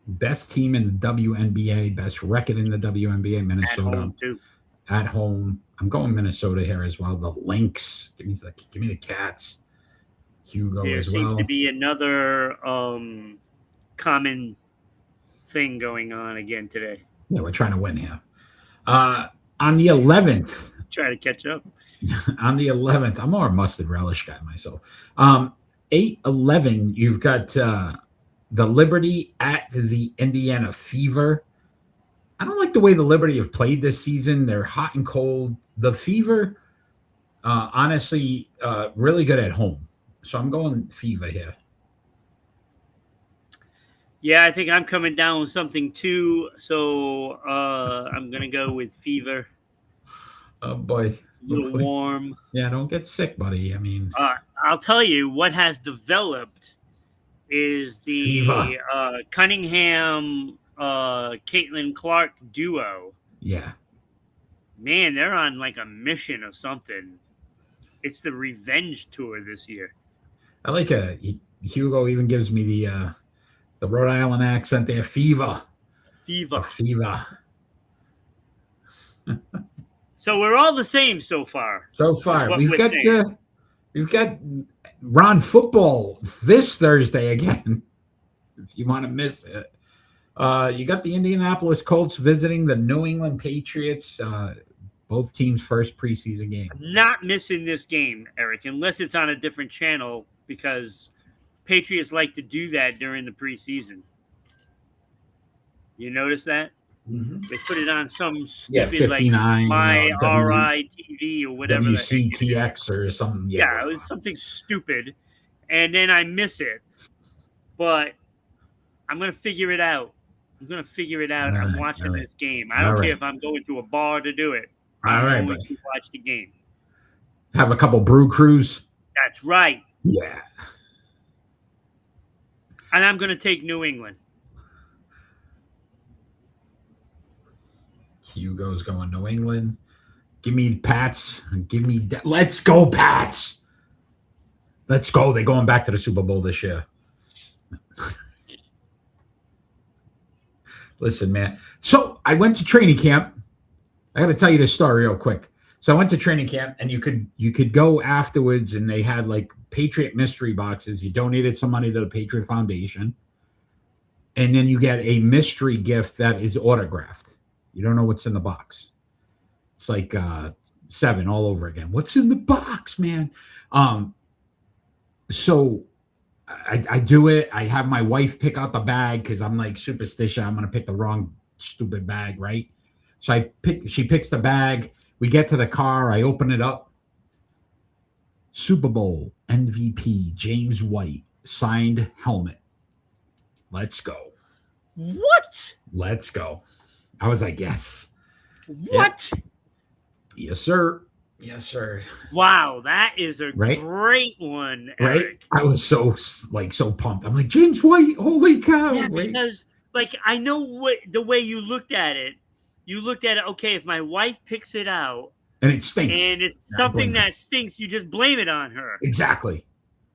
Best team in the WNBA, best record in the WNBA, Minnesota. At home, too. At home. I'm going Minnesota here as well. The Lynx. Give me the Cats. Hugo there as well. There seems to be another common thing going on again today. Yeah, we're trying to win here. On the 11th. Try to catch up. On the 11th, I'm more a mustard relish guy myself. 8-11, you've got the Liberty at the Indiana Fever. I don't like the way the Liberty have played this season. They're hot and cold. The Fever, honestly, really good at home. So I'm going Fever here. Yeah, I think I'm coming down with something too. So I'm going to go with Fever. Oh, boy. A little warm. Yeah, don't get sick, buddy. I mean, I'll tell you what has developed is the Cunningham, Caitlin Clark duo. Yeah. Man, they're on like a mission or something. It's the revenge tour this year. I like Hugo even gives me the Rhode Island accent there. Fever. So we're all the same so far. We've got Ron football this Thursday again. If you want to miss it, you got the Indianapolis Colts visiting the New England Patriots. Both teams' first preseason game. I'm not missing this game, Eric, unless it's on a different channel because Patriots like to do that during the preseason. You notice that? Mhm. They put it on some Yeah, stupid like 59, my W, RITV or whatever the heck it is. WCTX or something. Yeah, it was something stupid, and then I miss it. But I'm gonna figure it out. I'm gonna figure it out. All I'm right, watching all right, this game. I all don't care right, if I'm going to a bar to do it. all I'm right, going buddy. to watch the game. Have a couple brew crews. That's right. Yeah. And I'm gonna take New England. Hugo's going New England. Give me Pats. Give me. Let's go, Pats. Let's go. They're going back to the Super Bowl this year. Listen, man. So I went to training camp. I got to tell you this story real quick. So I went to training camp, and you could go afterwards, and they had like Patriot mystery boxes. You donated some money to the Patriot Foundation, and then you get a mystery gift that is autographed. You don't know what's in the box. It's like 7 all over again. What's in the box, man? So I do it. I have my wife pick out the bag because I'm like superstitious. I'm gonna pick the wrong stupid bag, right? So she picks the bag. We get to the car. I open it up. Super Bowl MVP James White signed helmet. Let's go. What? Let's go. I was like, yes. What? Yep. Yes, sir. Yes, sir. Wow, that is a Right? great one, Right? Eric. I was so pumped. I'm like, James White, holy cow. Yeah, right? because like I know what the way you looked at it. You looked at it, okay, if my wife picks it out And it stinks. and it's I something blame her. that stinks, you just blame it on her. Exactly.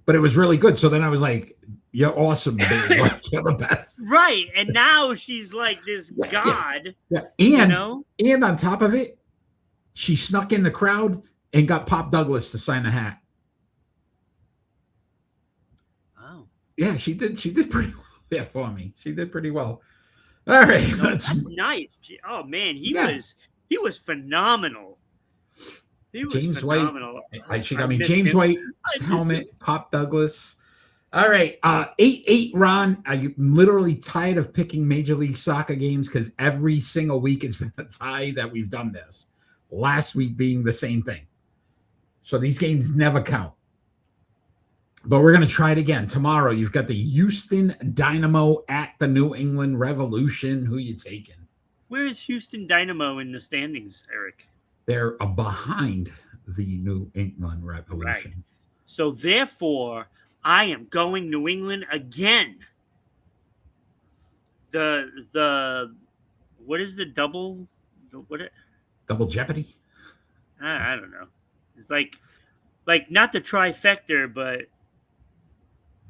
But it was really good. So then I was like, you're awesome, babe. Like, you're the best. Right. And now she's like this Yeah, god. Yeah. You And know? and on top of it, she snuck in the crowd and got Pop Douglas to sign the hat. Oh. Yeah, she did pretty well there for me. She did pretty well. All right. No, that's nice. Oh man, he was phenomenal. He was James phenomenal. White. She got me miss James him. White I miss helmet, Pop Douglas. All right. 8-8, Ron. I'm literally tired of picking Major League Soccer games because every single week it's been a tie that we've done this. Last week being the same thing. So these games never count. But we're going to try it again. Tomorrow, you've got the Houston Dynamo at the New England Revolution. Who you taking? Where is Houston Dynamo in the standings, Eric? They're behind the New England Revolution. Right. So therefore, I am going New England again. The what is the double? Double jeopardy? I don't know. It's like not the trifecta, but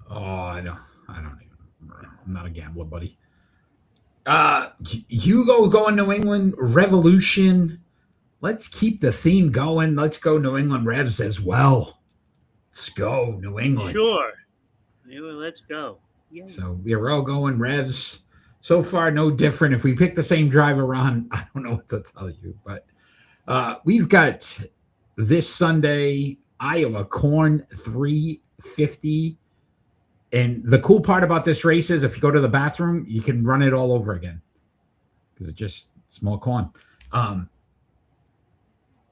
Oh, I don't even. I'm not a gambler, buddy. Hugo going New England Revolution. Let's keep the theme going. Let's go New England Revs as well. Let's go New England. sure. Let's go. Yeah. So we're all going Revs. So far, no different. If we pick the same driver on, I don't know what to tell you. But we've got this Sunday, Iowa Corn 350. And the cool part about this race is if you go to the bathroom, you can run it all over again because it's more corn.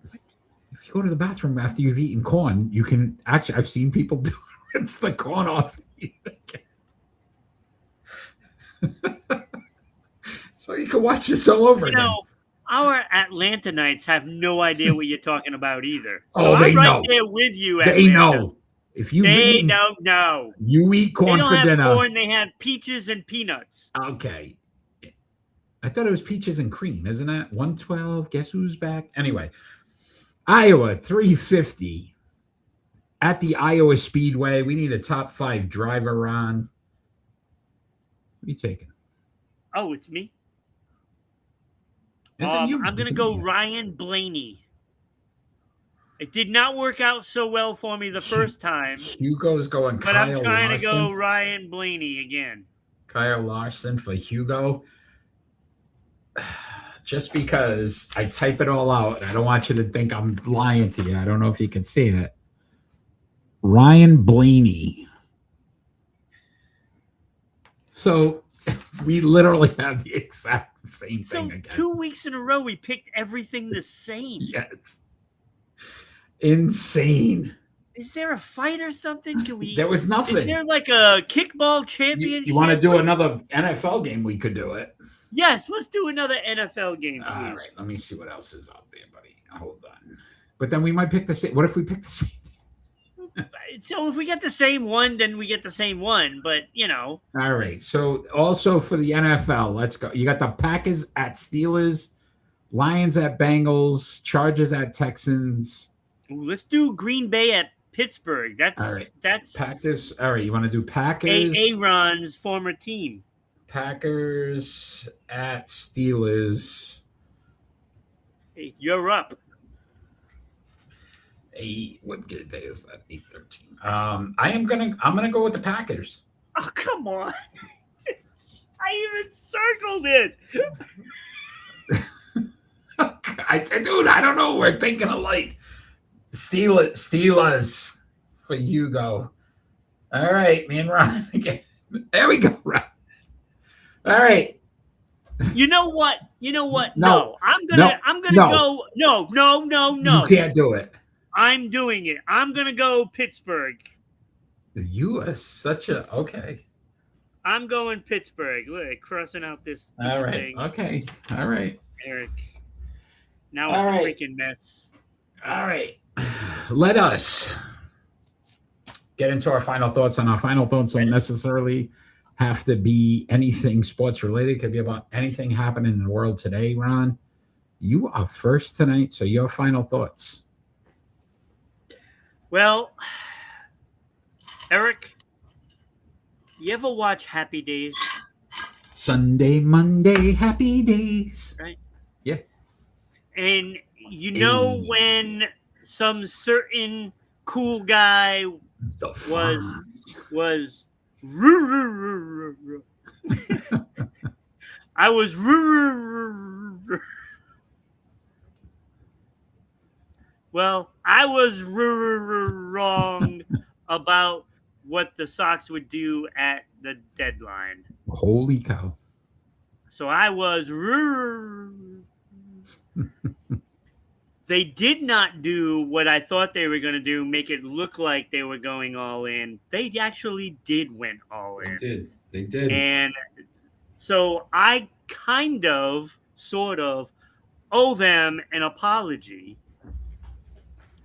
If you go to the bathroom after you've eaten corn, you can actually, I've seen people do rinse the corn off. So you can watch this all over again. Our Atlantanites have no idea what you're talking about either. So Oh, they I'm right know. there with you. They Atlanta. know. If you They don't know. you eat corn They don't for have dinner. corn. They have peaches and peanuts. Okay. I thought it was peaches and cream, isn't it? 112. Guess who's back? Anyway, Iowa 350 at the Iowa Speedway. We need a top 5 driver on. Who are you taking? Oh, it's me. Is it you? I'm going Is to it go me? Ryan Blaney. It did not work out so well for me the first time, Hugo's going but Kyle I'm trying Larson. to go Ryan Blaney again. Kyle Larson for Hugo. Just because I type it all out, I don't want you to think I'm lying to you. I don't know if you can see it. Ryan Blaney. So We literally have the exact same So thing again. 2 weeks in a row, we picked everything the same. Yes. Insane. Is there a fight or something? Can we? There was Is nothing. there like a kickball championship? You want to do another NFL game? We could do it. Yes, let's do another NFL game, please. All right. Let me see what else is out there, buddy. Hold on. But then we might pick the same. What if we pick the same? So if we get the same one, then we get the same one. But All right. So also for the NFL, let's go. You got the Packers at Steelers, Lions at Bengals, Chargers at Texans. let's do Green Bay at Pittsburgh. That's All right. that's Packers. All right. You want to do Packers? Aaron's former team. Packers at Steelers. Hey, you're up. What day is that? 8/13. I'm gonna go with the Packers. Oh, come on. I even circled it. Dude, I don't know. We're thinking alike. Steelers for Hugo. All right, me and Ron again. There we go, Ron. All right. You know what? No. I'm gonna go. No. You can't do it. I'm doing it. I'm gonna go Pittsburgh. You are such a okay. I'm going Pittsburgh. Look, crossing out this All right. thing. Okay. All right. Eric. Now All it's a right. freaking mess. All right. Let us get into our final thoughts. And our final thoughts don't necessarily have to be anything sports related. It could be about anything happening in the world today, Ron. You are first tonight, so your final thoughts. Well, Eric, you ever watch Happy Days? Sunday, Monday, happy days. Right. Yeah. And you know Hey. when some certain cool guy The was I was well, I was wrong about what the Sox would do at the deadline. Holy cow. So I was they did not do what I thought they were going to do, make it look like they were going all in. They actually did went all in. They did. And so I kind of, sort of, owe them an apology.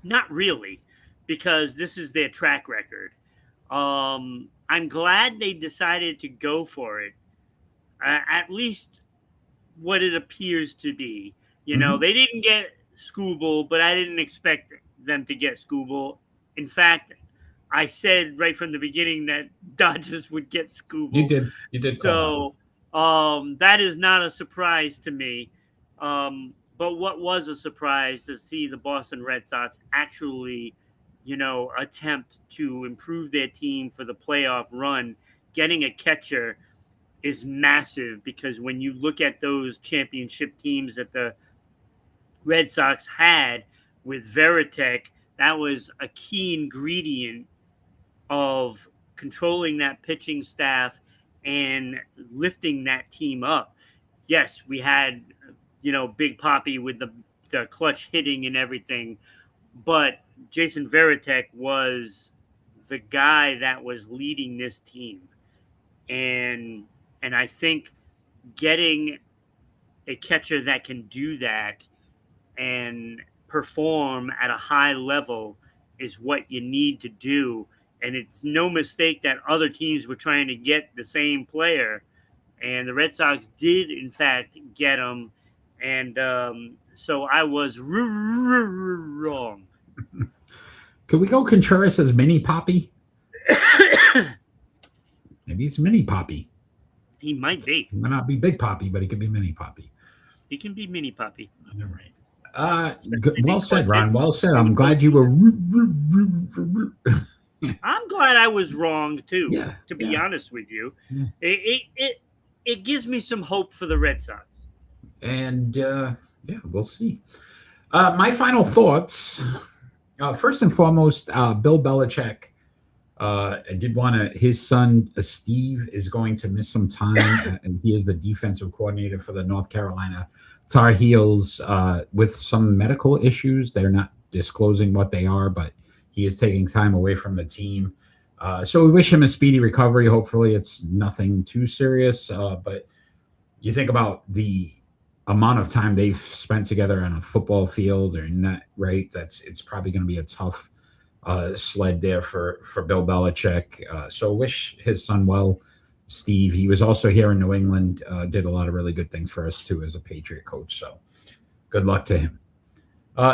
Not really, because this is their track record. I'm glad they decided to go for it, at least what it appears to be. You know, they didn't get Scooble, but I didn't expect them to get Scooble. In fact, I said right from the beginning that Dodgers would get Scooble. You did. So that is not a surprise to me. But what was a surprise to see the Boston Red Sox actually, attempt to improve their team for the playoff run. Getting a catcher is massive because when you look at those championship teams that the Red Sox had with Veritek, that was a key ingredient of controlling that pitching staff and lifting that team up. Yes, we had, Big Papi with the clutch hitting and everything, but Jason Veritek was the guy that was leading this team. And I think getting a catcher that can do that and perform at a high level is what you need to do. And it's no mistake that other teams were trying to get the same player. And the Red Sox did, in fact, get him. And so I was wrong. Could we go Contreras as Mini Poppy? Maybe it's Mini Poppy. He might be. He might not be Big Poppy, but he could be Mini Poppy. He can be Mini Poppy. All right. Well said, Ron. Well said. I'm glad you were. I'm glad I was wrong too. Yeah, to be honest with you, it gives me some hope for the Red Sox. And we'll see. My final thoughts. First and foremost, Bill Belichick I did want to. His son Steve is going to miss some time, and he is the defensive coordinator for the North Carolina Tar Heels with some medical issues. They're not disclosing what they are, but he is taking time away from the team. So we wish him a speedy recovery. Hopefully, it's nothing too serious. But you think about the amount of time they've spent together on a football field or net, right? It's probably going to be a tough sled there for Bill Belichick. So wish his son well, Steve. He was also here in New England, did a lot of really good things for us too as a Patriot coach. So good luck to him.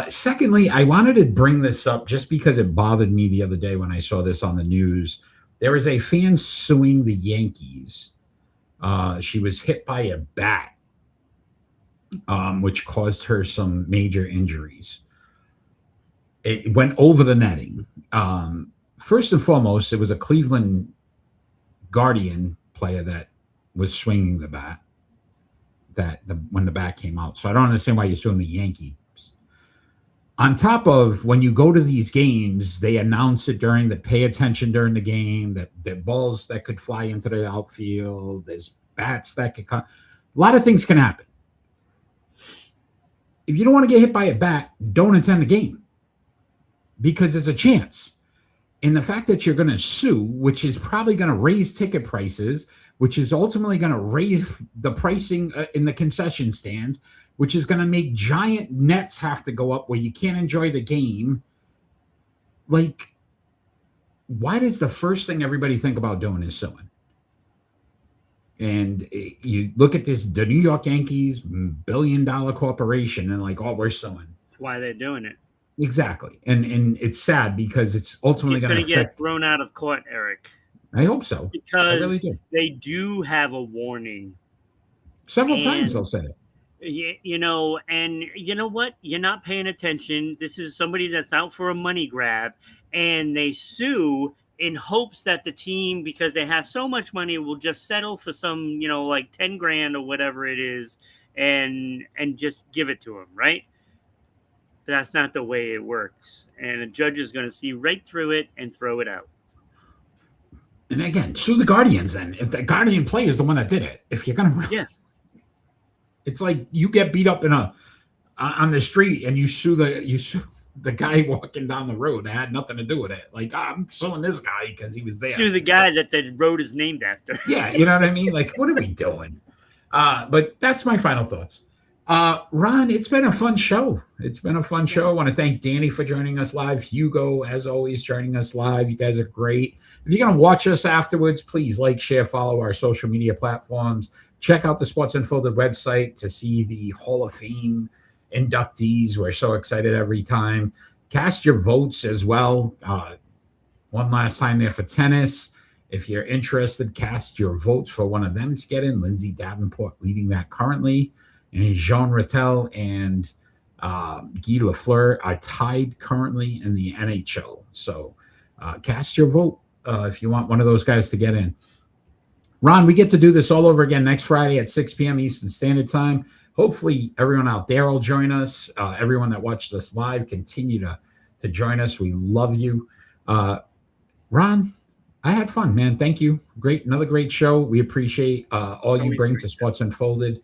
Secondly, I wanted to bring this up just because it bothered me the other day when I saw this on the news. There was a fan suing the Yankees. She was hit by a bat, which caused her some major injuries. It went over the netting. First and foremost, it was a Cleveland Guardian player that was swinging the bat when the bat came out. So I don't understand why you're suing the Yankees. On top of when you go to these games, they announce it pay attention during the game, that there are balls that could fly into the outfield, there's bats that could come. A lot of things can happen. If you don't want to get hit by a bat, don't attend the game because there's a chance. And the fact that you're going to sue, which is probably going to raise ticket prices, which is ultimately going to raise the pricing in the concession stands, which is going to make giant nets have to go up where you can't enjoy the game. Like, why does the first thing everybody think about doing is suing? And you look at the New York Yankees, billion-dollar corporation, and like, oh, we're suing. That's why they're doing it. Exactly. And it's sad because it's ultimately going to get thrown out of court, Eric. I hope so. Because they do have a warning. Several times they'll say it. You know, and you know what? You're not paying attention. This is somebody that's out for a money grab, and they sue in hopes that the team, because they have so much money, will just settle for some, like 10 grand or whatever it is, and just give it to them, right? But that's not the way it works. And a judge is going to see right through it and throw it out. And again, sue the Guardians then. If the Guardian player is the one that did it, if you're going to... Yeah. It's like you get beat up on the street and you sue the guy walking down the road that had nothing to do with it. Like, I'm suing this guy because he was there. Sue the guy that the road is named after. Yeah, you know what I mean? Like, what are we doing? But that's my final thoughts. Ron, it's been a fun show. I want to thank Danny for joining us live. Hugo, as always, joining us live. You guys are great. If you're going to watch us afterwards, please like, share, follow our social media platforms. Check out the Sports Unfolded website to see the Hall of Fame inductees. We're so excited every time. Cast your votes as well. One last time there for tennis. If you're interested, cast your votes for one of them to get in. Lindsay Davenport leading that currently. And Jean Rattel and Guy Lafleur are tied currently in the NHL. So cast your vote if you want one of those guys to get in. Ron, we get to do this all over again next Friday at 6 p.m. Eastern Standard Time. Hopefully everyone out there will join us. Everyone that watched us live, continue to join us. We love you. Ron, I had fun, man. Thank you. Another great show. We appreciate all you bring to Sports Unfolded.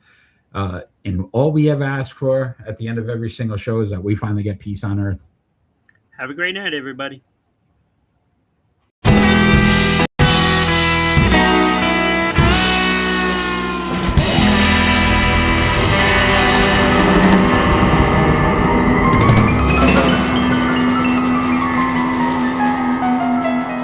And all we ever ask for at the end of every single show is that we finally get peace on earth. Have a great night, everybody.